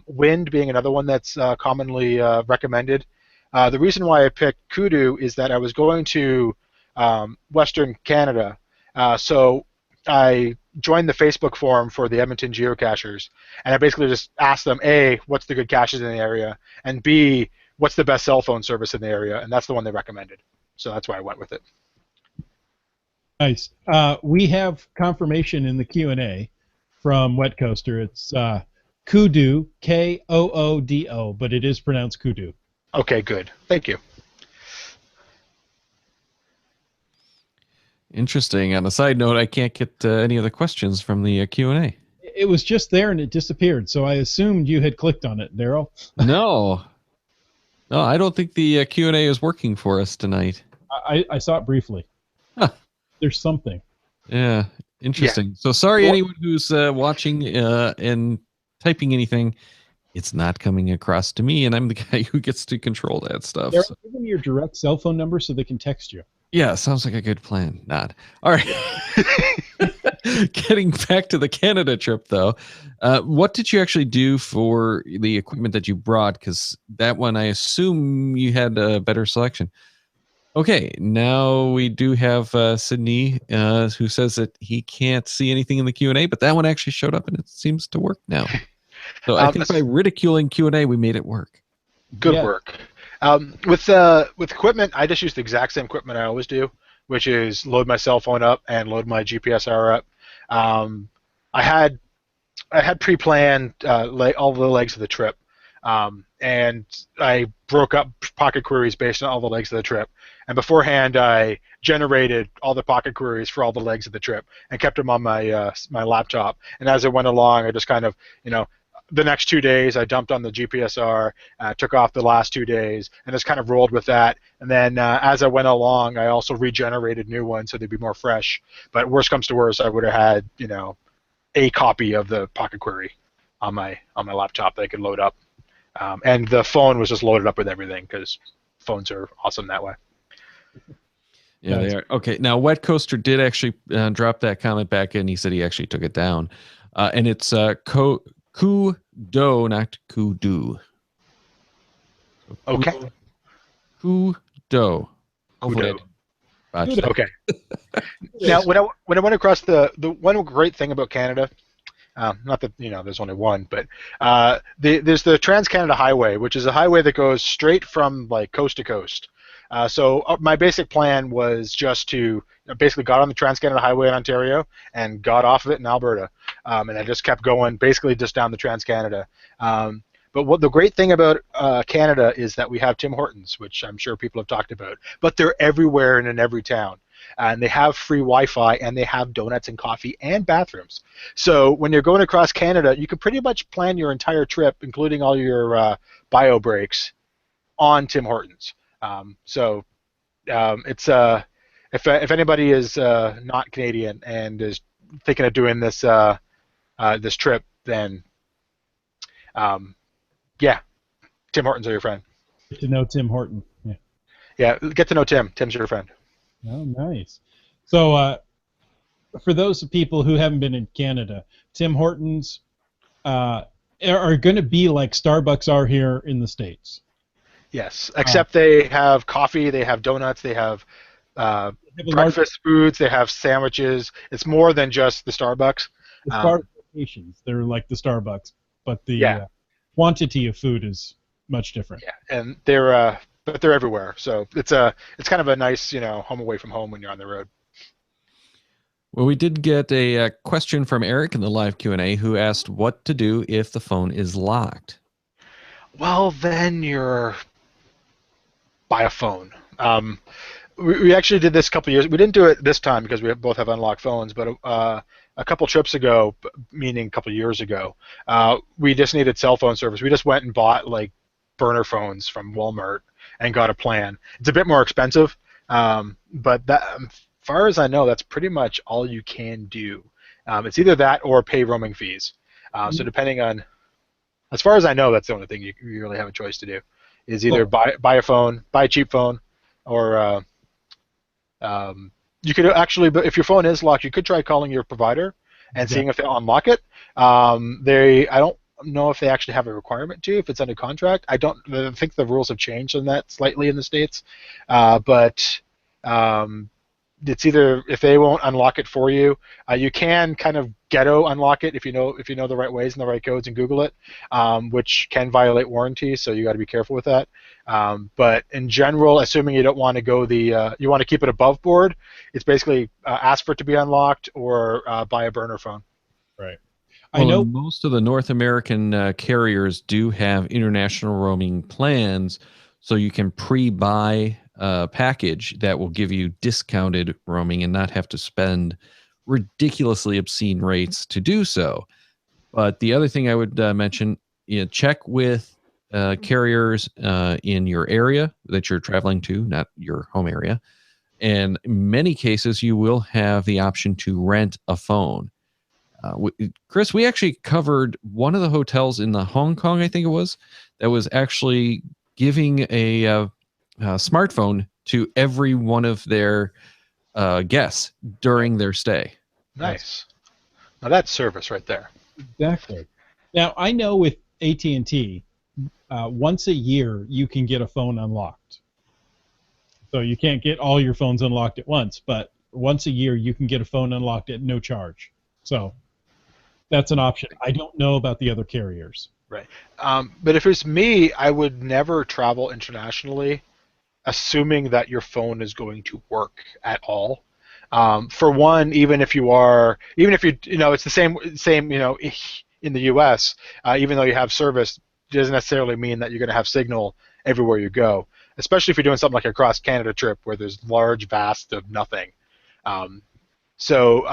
[SPEAKER 5] Wind being another one that's commonly recommended. The reason why I picked Kudu is that I was going to Western Canada, so I joined the Facebook forum for the Edmonton geocachers, and I basically just asked them, A, what's the good caches in the area, and B, what's the best cell phone service in the area, and that's the one they recommended. So that's why I went with it.
[SPEAKER 3] Nice. We have confirmation in the Q&A from Wet Coaster. It's Kudu, K-O-O-D-O, but it is pronounced Kudu.
[SPEAKER 5] Okay, good. Thank you.
[SPEAKER 4] Interesting. On a side note, I can't get any of the questions from the Q&A.
[SPEAKER 3] It was just there and it disappeared, so I assumed you had clicked on it, Daryl.
[SPEAKER 4] No, I don't think the Q&A is working for us tonight.
[SPEAKER 3] I saw it briefly.
[SPEAKER 4] Huh.
[SPEAKER 3] There's something.
[SPEAKER 4] Yeah, interesting. Yeah. So sorry, anyone who's watching and typing anything. It's not coming across to me, and I'm the guy who gets to control that stuff.
[SPEAKER 3] Daryl, give them your direct cell phone number so they can text you.
[SPEAKER 4] Yeah, sounds like a good plan. Not. All right. Getting back to the Canada trip, though, what did you actually do for the equipment that you brought? Because that one, I assume you had a better selection. Okay, now we do have Sydney, who says that he can't see anything in the Q&A, but that one actually showed up, and it seems to work now. So I think by ridiculing Q&A, we made it work.
[SPEAKER 5] Good work. With equipment, I just use the exact same equipment I always do, which is load my cell phone up and load my GPSR up. I had pre-planned all the legs of the trip, and I broke up pocket queries based on all the legs of the trip. And beforehand, I generated all the pocket queries for all the legs of the trip and kept them on my my laptop. And as I went along, I just kind of, the next 2 days, I dumped on the GPSR, took off the last 2 days, and just kind of rolled with that. And then as I went along, I also regenerated new ones so they'd be more fresh. But worst comes to worst, I would have had, a copy of the pocket query on my laptop that I could load up. And the phone was just loaded up with everything because phones are awesome that way.
[SPEAKER 4] Yeah, they are. Okay, now Wet Coaster did actually drop that comment back in. He said he actually took it down. And it's Kudo, not Kudu.
[SPEAKER 5] Okay.
[SPEAKER 4] Kudo.
[SPEAKER 5] Kudo.
[SPEAKER 4] Okay.
[SPEAKER 5] Now, when I went across the one great thing about Canada, not that there's only one, but there's the Trans-Canada Highway, which is a highway that goes straight from like coast to coast. So my basic plan was just to basically got on the Trans-Canada Highway in Ontario and got off of it in Alberta, and I just kept going basically just down the Trans-Canada. But what the great thing about Canada is that we have Tim Hortons, which I'm sure people have talked about, but they're everywhere and in every town. And they have free Wi-Fi, and they have donuts and coffee and bathrooms. So when you're going across Canada, you can pretty much plan your entire trip, including all your bio breaks, on Tim Hortons. It's if anybody is not Canadian and is thinking of doing this this trip, then yeah, Tim Hortons are your friend.
[SPEAKER 3] Get to know Tim Horton. Yeah.
[SPEAKER 5] Yeah, get to know Tim. Tim's your friend.
[SPEAKER 3] Oh, nice. So for those people who haven't been in Canada, Tim Hortons are going to be like Starbucks are here in the States.
[SPEAKER 5] Yes, except they have coffee, they have donuts, they have breakfast foods, they have sandwiches. It's more than just the Starbucks.
[SPEAKER 3] The Starbucks locations, they're like the Starbucks, but the quantity of food is much different.
[SPEAKER 5] Yeah, and they're everywhere. So it's kind of a nice home away from home when you're on the road.
[SPEAKER 4] Well, we did get a question from Eric in the live Q&A who asked what to do if the phone is locked.
[SPEAKER 5] Well, then you're buy a phone. We actually did this a couple years. We didn't do it this time because we both have unlocked phones, but a couple trips ago, meaning a couple years ago, we just needed cell phone service. We just went and bought like burner phones from Walmart and got a plan. It's a bit more expensive, but that, as far as I know, that's pretty much all you can do. It's either that or pay roaming fees. So depending on, as far as I know, that's the only thing you really have a choice to do. Is either buy a phone, buy a cheap phone, or you could actually, but if your phone is locked, you could try calling your provider and seeing if they'll unlock it. I don't know if they actually have a requirement to, if it's under contract. I think the rules have changed on that slightly in the States, but it's either, if they won't unlock it for you, you can kind of ghetto unlock it if you know the right ways and the right codes and Google it, which can violate warranty, so you got to be careful with that. But in general, assuming you don't want to go you want to keep it above board, it's basically ask for it to be unlocked or buy a burner phone.
[SPEAKER 3] Right.
[SPEAKER 4] Well,
[SPEAKER 3] I know
[SPEAKER 4] most of the North American carriers do have international roaming plans, so you can pre-buy a package that will give you discounted roaming and not have to spend ridiculously obscene rates to do so. But the other thing I would mention, check with carriers in your area that you're traveling to, not your home area. And in many cases, you will have the option to rent a phone. Chris, we actually covered one of the hotels in the Hong Kong, I think it was, that was actually giving a smartphone to every one of their guests during their stay.
[SPEAKER 5] Nice. Now that's service right there.
[SPEAKER 3] exactly. Now I know with AT&T, once a year you can get a phone unlocked. So you can't get all your phones unlocked at once, but once a year you can get a phone unlocked at no charge. So that's an option. I don't know about the other carriers.
[SPEAKER 5] Right. But if it's me, I would never travel internationally assuming that your phone is going to work at all. For one, even if it's the same, in the U.S., even though you have service, it doesn't necessarily mean that you're going to have signal everywhere you go, especially if you're doing something like a cross-Canada trip where there's large vast of nothing. So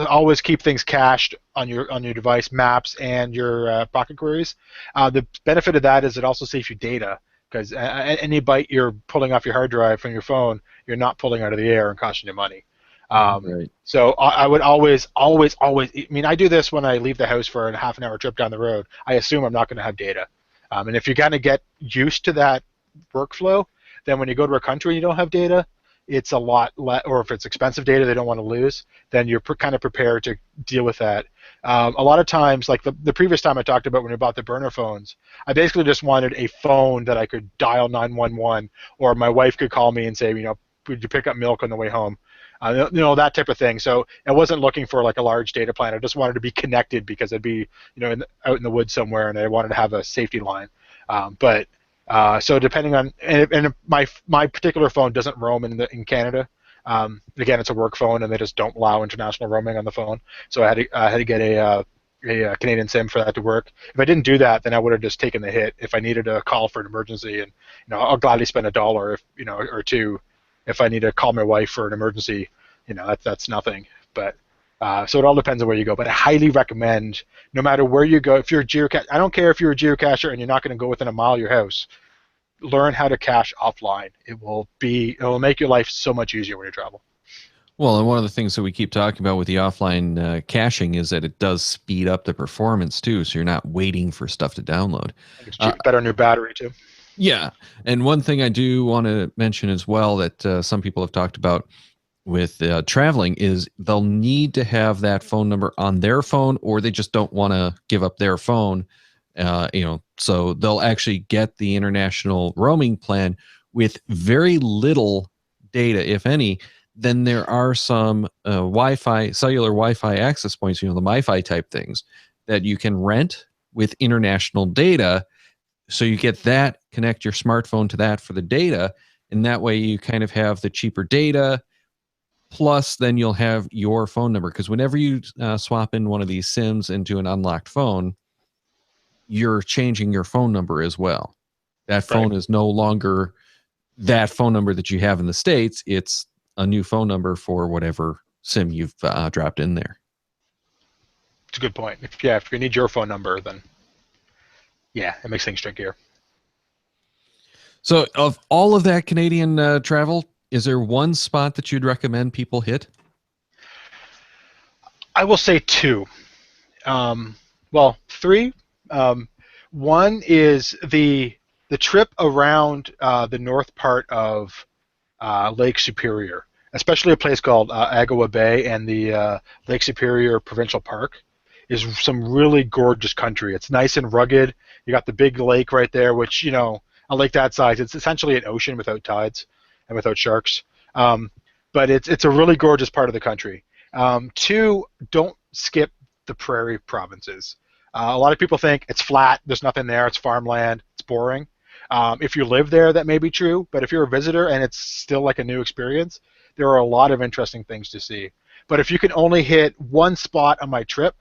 [SPEAKER 5] always keep things cached on your device, maps, and your pocket queries. The benefit of that is it also saves you data, because any byte you're pulling off your hard drive from your phone, you're not pulling out of the air and costing you money.
[SPEAKER 4] Right.
[SPEAKER 5] So I would always, I mean, I do this when I leave the house for a half-an-hour trip down the road. I assume I'm not going to have data. And if you're going to get used to that workflow, then when you go to a country and you don't have data, it's a lot less, or if it's expensive data they don't want to lose, then you're kind of prepared to deal with that. A lot of times, like the previous time I talked about when we bought the burner phones, I basically just wanted a phone that I could dial 911, or my wife could call me and say, would you pick up milk on the way home? That type of thing. So I wasn't looking for like a large data plan. I just wanted to be connected because I'd be, out in the woods somewhere, and I wanted to have a safety line. So depending on, and my particular phone doesn't roam in Canada. Again, it's a work phone, and they just don't allow international roaming on the phone. So I had to get a Canadian SIM for that to work. If I didn't do that, then I would have just taken the hit if I needed a call for an emergency, and I'll gladly spend $1 or $2 if I need to call my wife for an emergency. That's nothing. But so it all depends on where you go. But I highly recommend, no matter where you go, if you're a geocacher, I don't care if you're a geocacher and you're not going to go within a mile of your house, learn how to cache offline. It will make your life so much easier when you travel.
[SPEAKER 4] Well, and one of the things that we keep talking about with the offline caching is that it does speed up the performance too, so you're not waiting for stuff to download.
[SPEAKER 5] It's better on your battery too.
[SPEAKER 4] Yeah, and one thing I do want to mention as well that some people have talked about with traveling is they'll need to have that phone number on their phone, or they just don't want to give up their phone. So they'll actually get the international roaming plan with very little data, if any. Then there are some cellular Wi-Fi access points, the MiFi type things that you can rent with international data. So you get that, connect your smartphone to that for the data, and that way you kind of have the cheaper data. Plus, then you'll have your phone number, because whenever you swap in one of these SIMs into an unlocked phone, you're changing your phone number as well. That phone is no longer that phone number that you have in the States. It's a new phone number for whatever SIM you've dropped in there.
[SPEAKER 5] It's a good point. If you need your phone number, then it makes things trickier.
[SPEAKER 4] So of all of that Canadian travel, is there one spot that you'd recommend people hit?
[SPEAKER 5] I will say 2. 3. One is the trip around the north part of Lake Superior, especially a place called Agawa Bay and the Lake Superior Provincial Park is some really gorgeous country. It's nice and rugged. You got the big lake right there, which, you know, a lake that size, it's essentially an ocean without tides and without sharks. But it's a really gorgeous part of the country. Two, don't skip the prairie provinces. A lot of people think it's flat, there's nothing there, it's farmland, it's boring. If you live there, that may be true, but if you're a visitor and it's still like a new experience, there are a lot of interesting things to see. But if you can only hit one spot on my trip,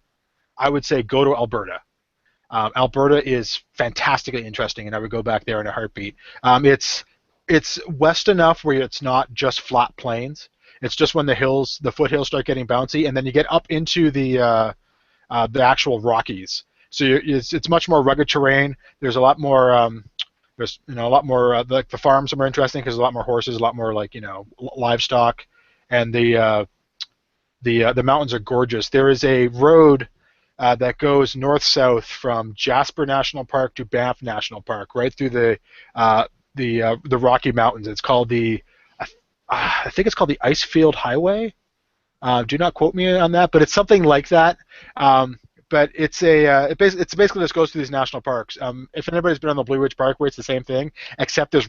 [SPEAKER 5] I would say go to Alberta. Alberta is fantastically interesting, and I would go back there in a heartbeat. It's west enough where it's not just flat plains. It's just when the foothills start getting bouncy, and then you get up into the actual Rockies. So it's much more rugged terrain. There's a lot more. There's a lot more. The farms are more interesting because there's a lot more horses, a lot more livestock, and the mountains are gorgeous. There is a road that goes north-south from Jasper National Park to Banff National Park, right through the Rocky Mountains. It's called I think it's called the Icefield Highway. Do not quote me on that, but it's something like that. But it basically just goes through these national parks. If anybody's been on the Blue Ridge Parkway, it's the same thing, except there's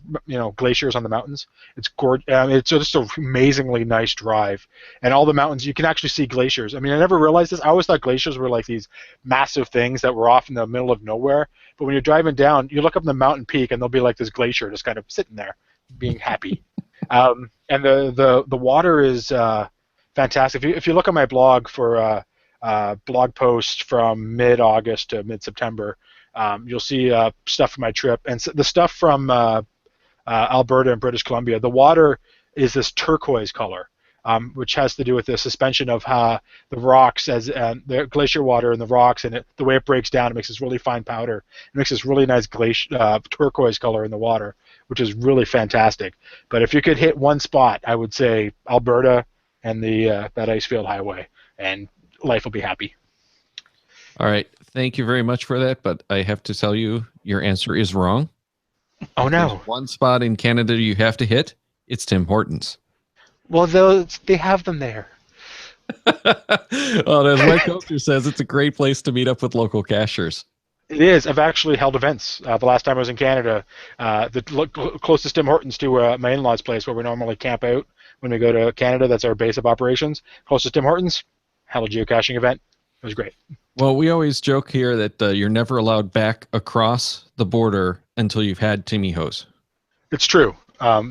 [SPEAKER 5] glaciers on the mountains. It's gorgeous. It's just an amazingly nice drive, and all the mountains you can actually see glaciers. I mean, I never realized this. I always thought glaciers were like these massive things that were off in the middle of nowhere. But when you're driving down, you look up the mountain peak, and there'll be like this glacier just kind of sitting there, being happy. And the water is fantastic. If you look on my blog for blog post from mid-August to mid-September, you'll see stuff from my trip. And the stuff from Alberta and British Columbia, the water is this turquoise color, which has to do with the suspension of the rocks, as the glacier water in the rocks, and the way it breaks down, it makes this really fine powder. It makes this really nice turquoise color in the water, which is really fantastic. But if you could hit one spot, I would say Alberta and that Icefield Highway, and life will be happy.
[SPEAKER 4] All right. Thank you very much for that, but I have to tell you, your answer is wrong.
[SPEAKER 5] Oh, no.
[SPEAKER 4] There's one spot in Canada you have to hit. It's Tim Hortons.
[SPEAKER 5] Well, they have them there.
[SPEAKER 4] Well, as my coaster says, it's a great place to meet up with local cashers.
[SPEAKER 5] It is. I've actually held events. The last time I was in Canada, the closest Tim Hortons to my in-laws' place where we normally camp out when we go to Canada, that's our base of operations. Closest Tim Hortons, held a geocaching event. It was great.
[SPEAKER 4] Well, we always joke here that you're never allowed back across the border until you've had Timmy Hose.
[SPEAKER 5] It's true.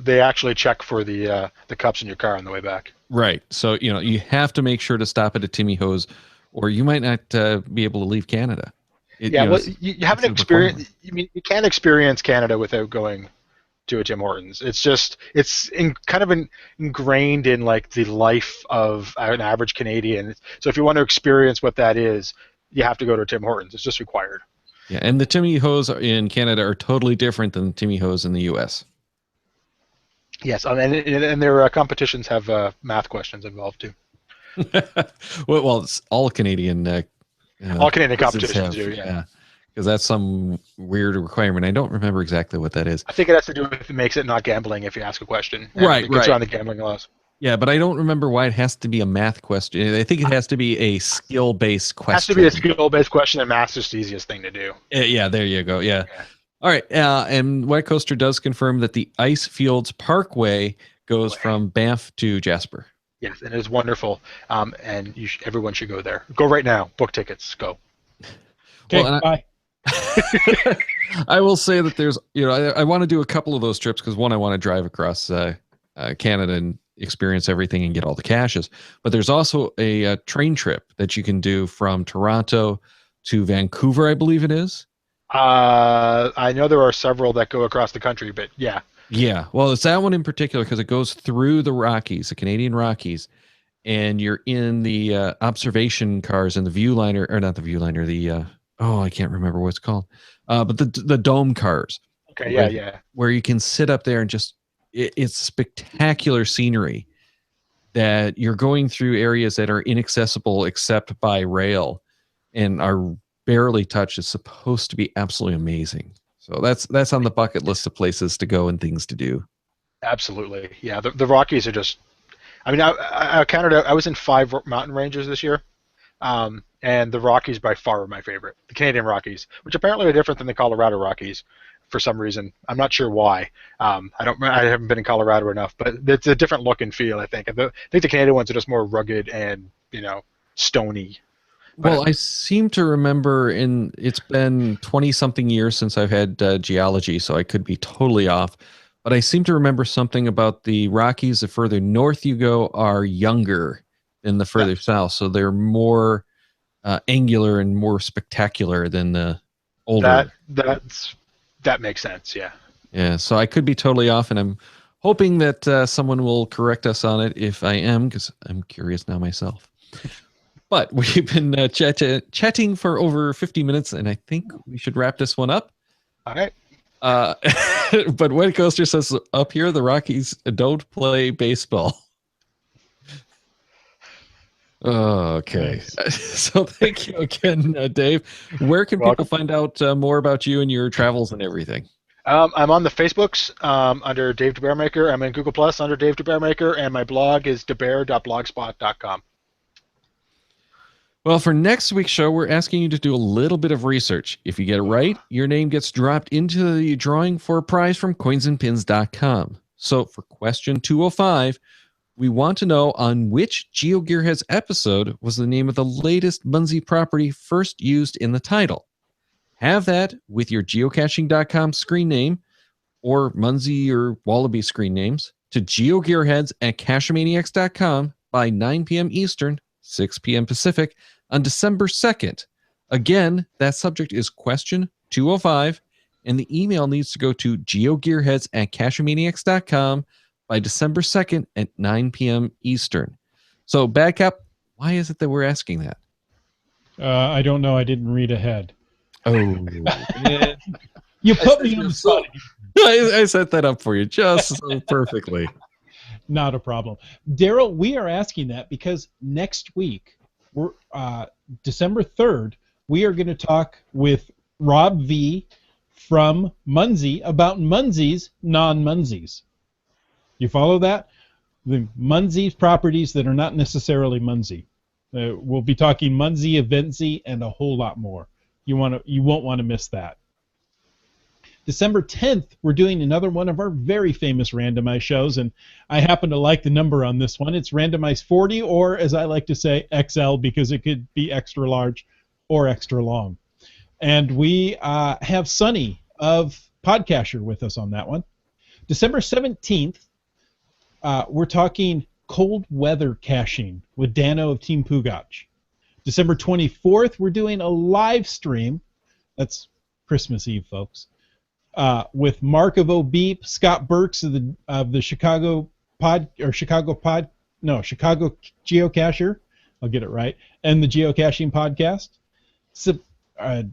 [SPEAKER 5] They actually check for the cups in your car on the way back.
[SPEAKER 4] Right. So, you have to make sure to stop at a Timmy Hose, or you might not be able to leave Canada.
[SPEAKER 5] You haven't experienced. You can't experience Canada without going to a Tim Hortons. It's kind of ingrained in like the life of an average Canadian. So if you want to experience what that is, you have to go to Tim Hortons. It's just required.
[SPEAKER 4] Yeah, and the Timmy Hose in Canada are totally different than the Timmy Hose in the U.S.
[SPEAKER 5] Yes, and their competitions have math questions involved too.
[SPEAKER 4] well, it's all Canadian.
[SPEAKER 5] All Canadian competitions do,
[SPEAKER 4] yeah. Because that's some weird requirement. I don't remember exactly what that is.
[SPEAKER 5] I think it has to do with it makes it not gambling if you ask a question.
[SPEAKER 4] Right,
[SPEAKER 5] it gets around the gambling laws.
[SPEAKER 4] Yeah, but I don't remember why it has to be a math question. I think it has to be a skill-based question.
[SPEAKER 5] It has to be a skill-based question, and math's just the easiest thing to do.
[SPEAKER 4] Yeah, there you go. Yeah. All right, and White Coaster does confirm that the Icefields Parkway goes from Banff to Jasper.
[SPEAKER 5] Yes, and it is wonderful, and everyone should go there. Go right now. Book tickets. Go.
[SPEAKER 3] Okay, bye.
[SPEAKER 4] I will say that there's, I want to do a couple of those trips because one, I want to drive across Canada and experience everything and get all the caches. But there's also a train trip that you can do from Toronto to Vancouver, I believe it is.
[SPEAKER 5] I know there are several that go across the country, but yeah.
[SPEAKER 4] Yeah, well, it's that one in particular because it goes through the Rockies, the Canadian Rockies, and you're in the observation cars and the Viewliner, or not the Viewliner, the I can't remember what it's called, but the dome cars.
[SPEAKER 5] Okay,
[SPEAKER 4] where you can sit up there and just it's spectacular scenery that you're going through areas that are inaccessible except by rail and are barely touched. It's supposed to be absolutely amazing. So that's on the bucket list of places to go and things to do.
[SPEAKER 5] Absolutely. Yeah, the Rockies are just. I mean, I counted out. I was in 5 mountain ranges this year, and the Rockies by far are my favorite. The Canadian Rockies, which apparently are different than the Colorado Rockies, for some reason. I'm not sure why. I haven't been in Colorado enough, but it's a different look and feel. I think. I think the Canadian ones are just more rugged and stony.
[SPEAKER 4] Well, I seem to remember it's been 20 something years since I've had geology, so I could be totally off. But I seem to remember something about the Rockies. The further north you go, are younger than the further south, so they're more angular and more spectacular than the older.
[SPEAKER 5] That makes sense. Yeah.
[SPEAKER 4] Yeah. So I could be totally off, and I'm hoping that someone will correct us on it if I am, because I'm curious now myself. But we've been chatting for over 50 minutes, and I think we should wrap this one up.
[SPEAKER 5] All right.
[SPEAKER 4] But Wet Coaster says up here, the Rockies don't play baseball. Okay. So thank you again, Dave. Where can people find out more about you and your travels and everything?
[SPEAKER 5] I'm on the Facebooks under Dave DeBearmaker. I'm in Google Plus under Dave DeBearmaker, and my blog is debear.blogspot.com.
[SPEAKER 4] Well, for next week's show, we're asking you to do a little bit of research. If you get it right, your name gets dropped into the drawing for a prize from coinsandpins.com. So for question 205, we want to know on which GeoGearHeads episode was the name of the latest Munsey property first used in the title. Have that with your geocaching.com screen name or Munsey or Wallaby screen names to geogearheads@cachemaniacs.com by 9 p.m. Eastern, 6 p.m. Pacific on December 2nd. Again, that subject is question 205, and the email needs to go to geogearheads@cachemaniacs.com by December 2nd at 9 p.m. Eastern. So, Bad Cop, why is it that we're asking that?
[SPEAKER 3] I don't know. I didn't read ahead.
[SPEAKER 4] Oh.
[SPEAKER 3] Yeah. You put me on the spot.
[SPEAKER 4] I set that up for you just so perfectly.
[SPEAKER 3] Not a problem. Daryl, we are asking that because next week, we're December 3rd, we are going to talk with Rob V. from Munsey about Munsey's non-Munseys. You follow that? The Munsey's properties that are not necessarily Munsey. We'll be talking Munsey, Eventsey, and a whole lot more. You won't want to miss that. December 10th, we're doing another one of our very famous randomized shows, and I happen to like the number on this one. It's randomized 40, or as I like to say, XL, because it could be extra large or extra long. And we have Sonny of Podcaster with us on that one. December 17th, we're talking cold weather caching with Dano of Team Pugach. December 24th, we're doing a live stream. That's Christmas Eve, folks. With Mark of O'Beep, Scott Burks of the Chicago Geocacher. I'll get it right. And the Geocaching Podcast.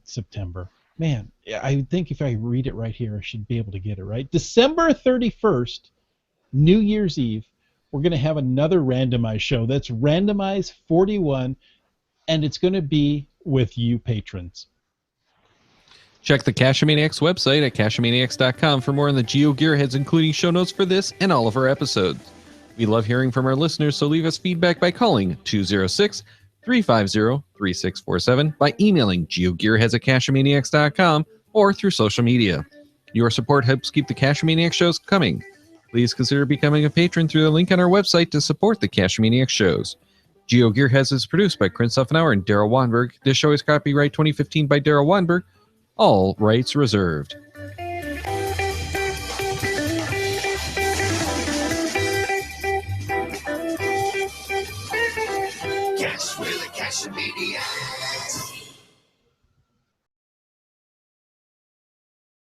[SPEAKER 3] September. Man, I think if I read it right here, I should be able to get it right. December 31st, New Year's Eve, we're going to have another randomized show. That's Randomized 41, and it's going to be with you patrons.
[SPEAKER 4] Check the Cachemaniacs website at cachemaniacs.com for more on the GeoGearHeads, including show notes for this and all of our episodes. We love hearing from our listeners, so leave us feedback by calling 206-350-3647, by emailing geogearheads@cachemaniacs.com, or through social media. Your support helps keep the Cachemaniacs shows coming. Please consider becoming a patron through the link on our website to support the Cachemaniacs shows. GeoGearHeads is produced by Chris Offenauer and Daryl Wanberg. This show is copyright 2015 by Daryl Wanberg. All rights reserved.
[SPEAKER 1] Cash with a Cachemaniac.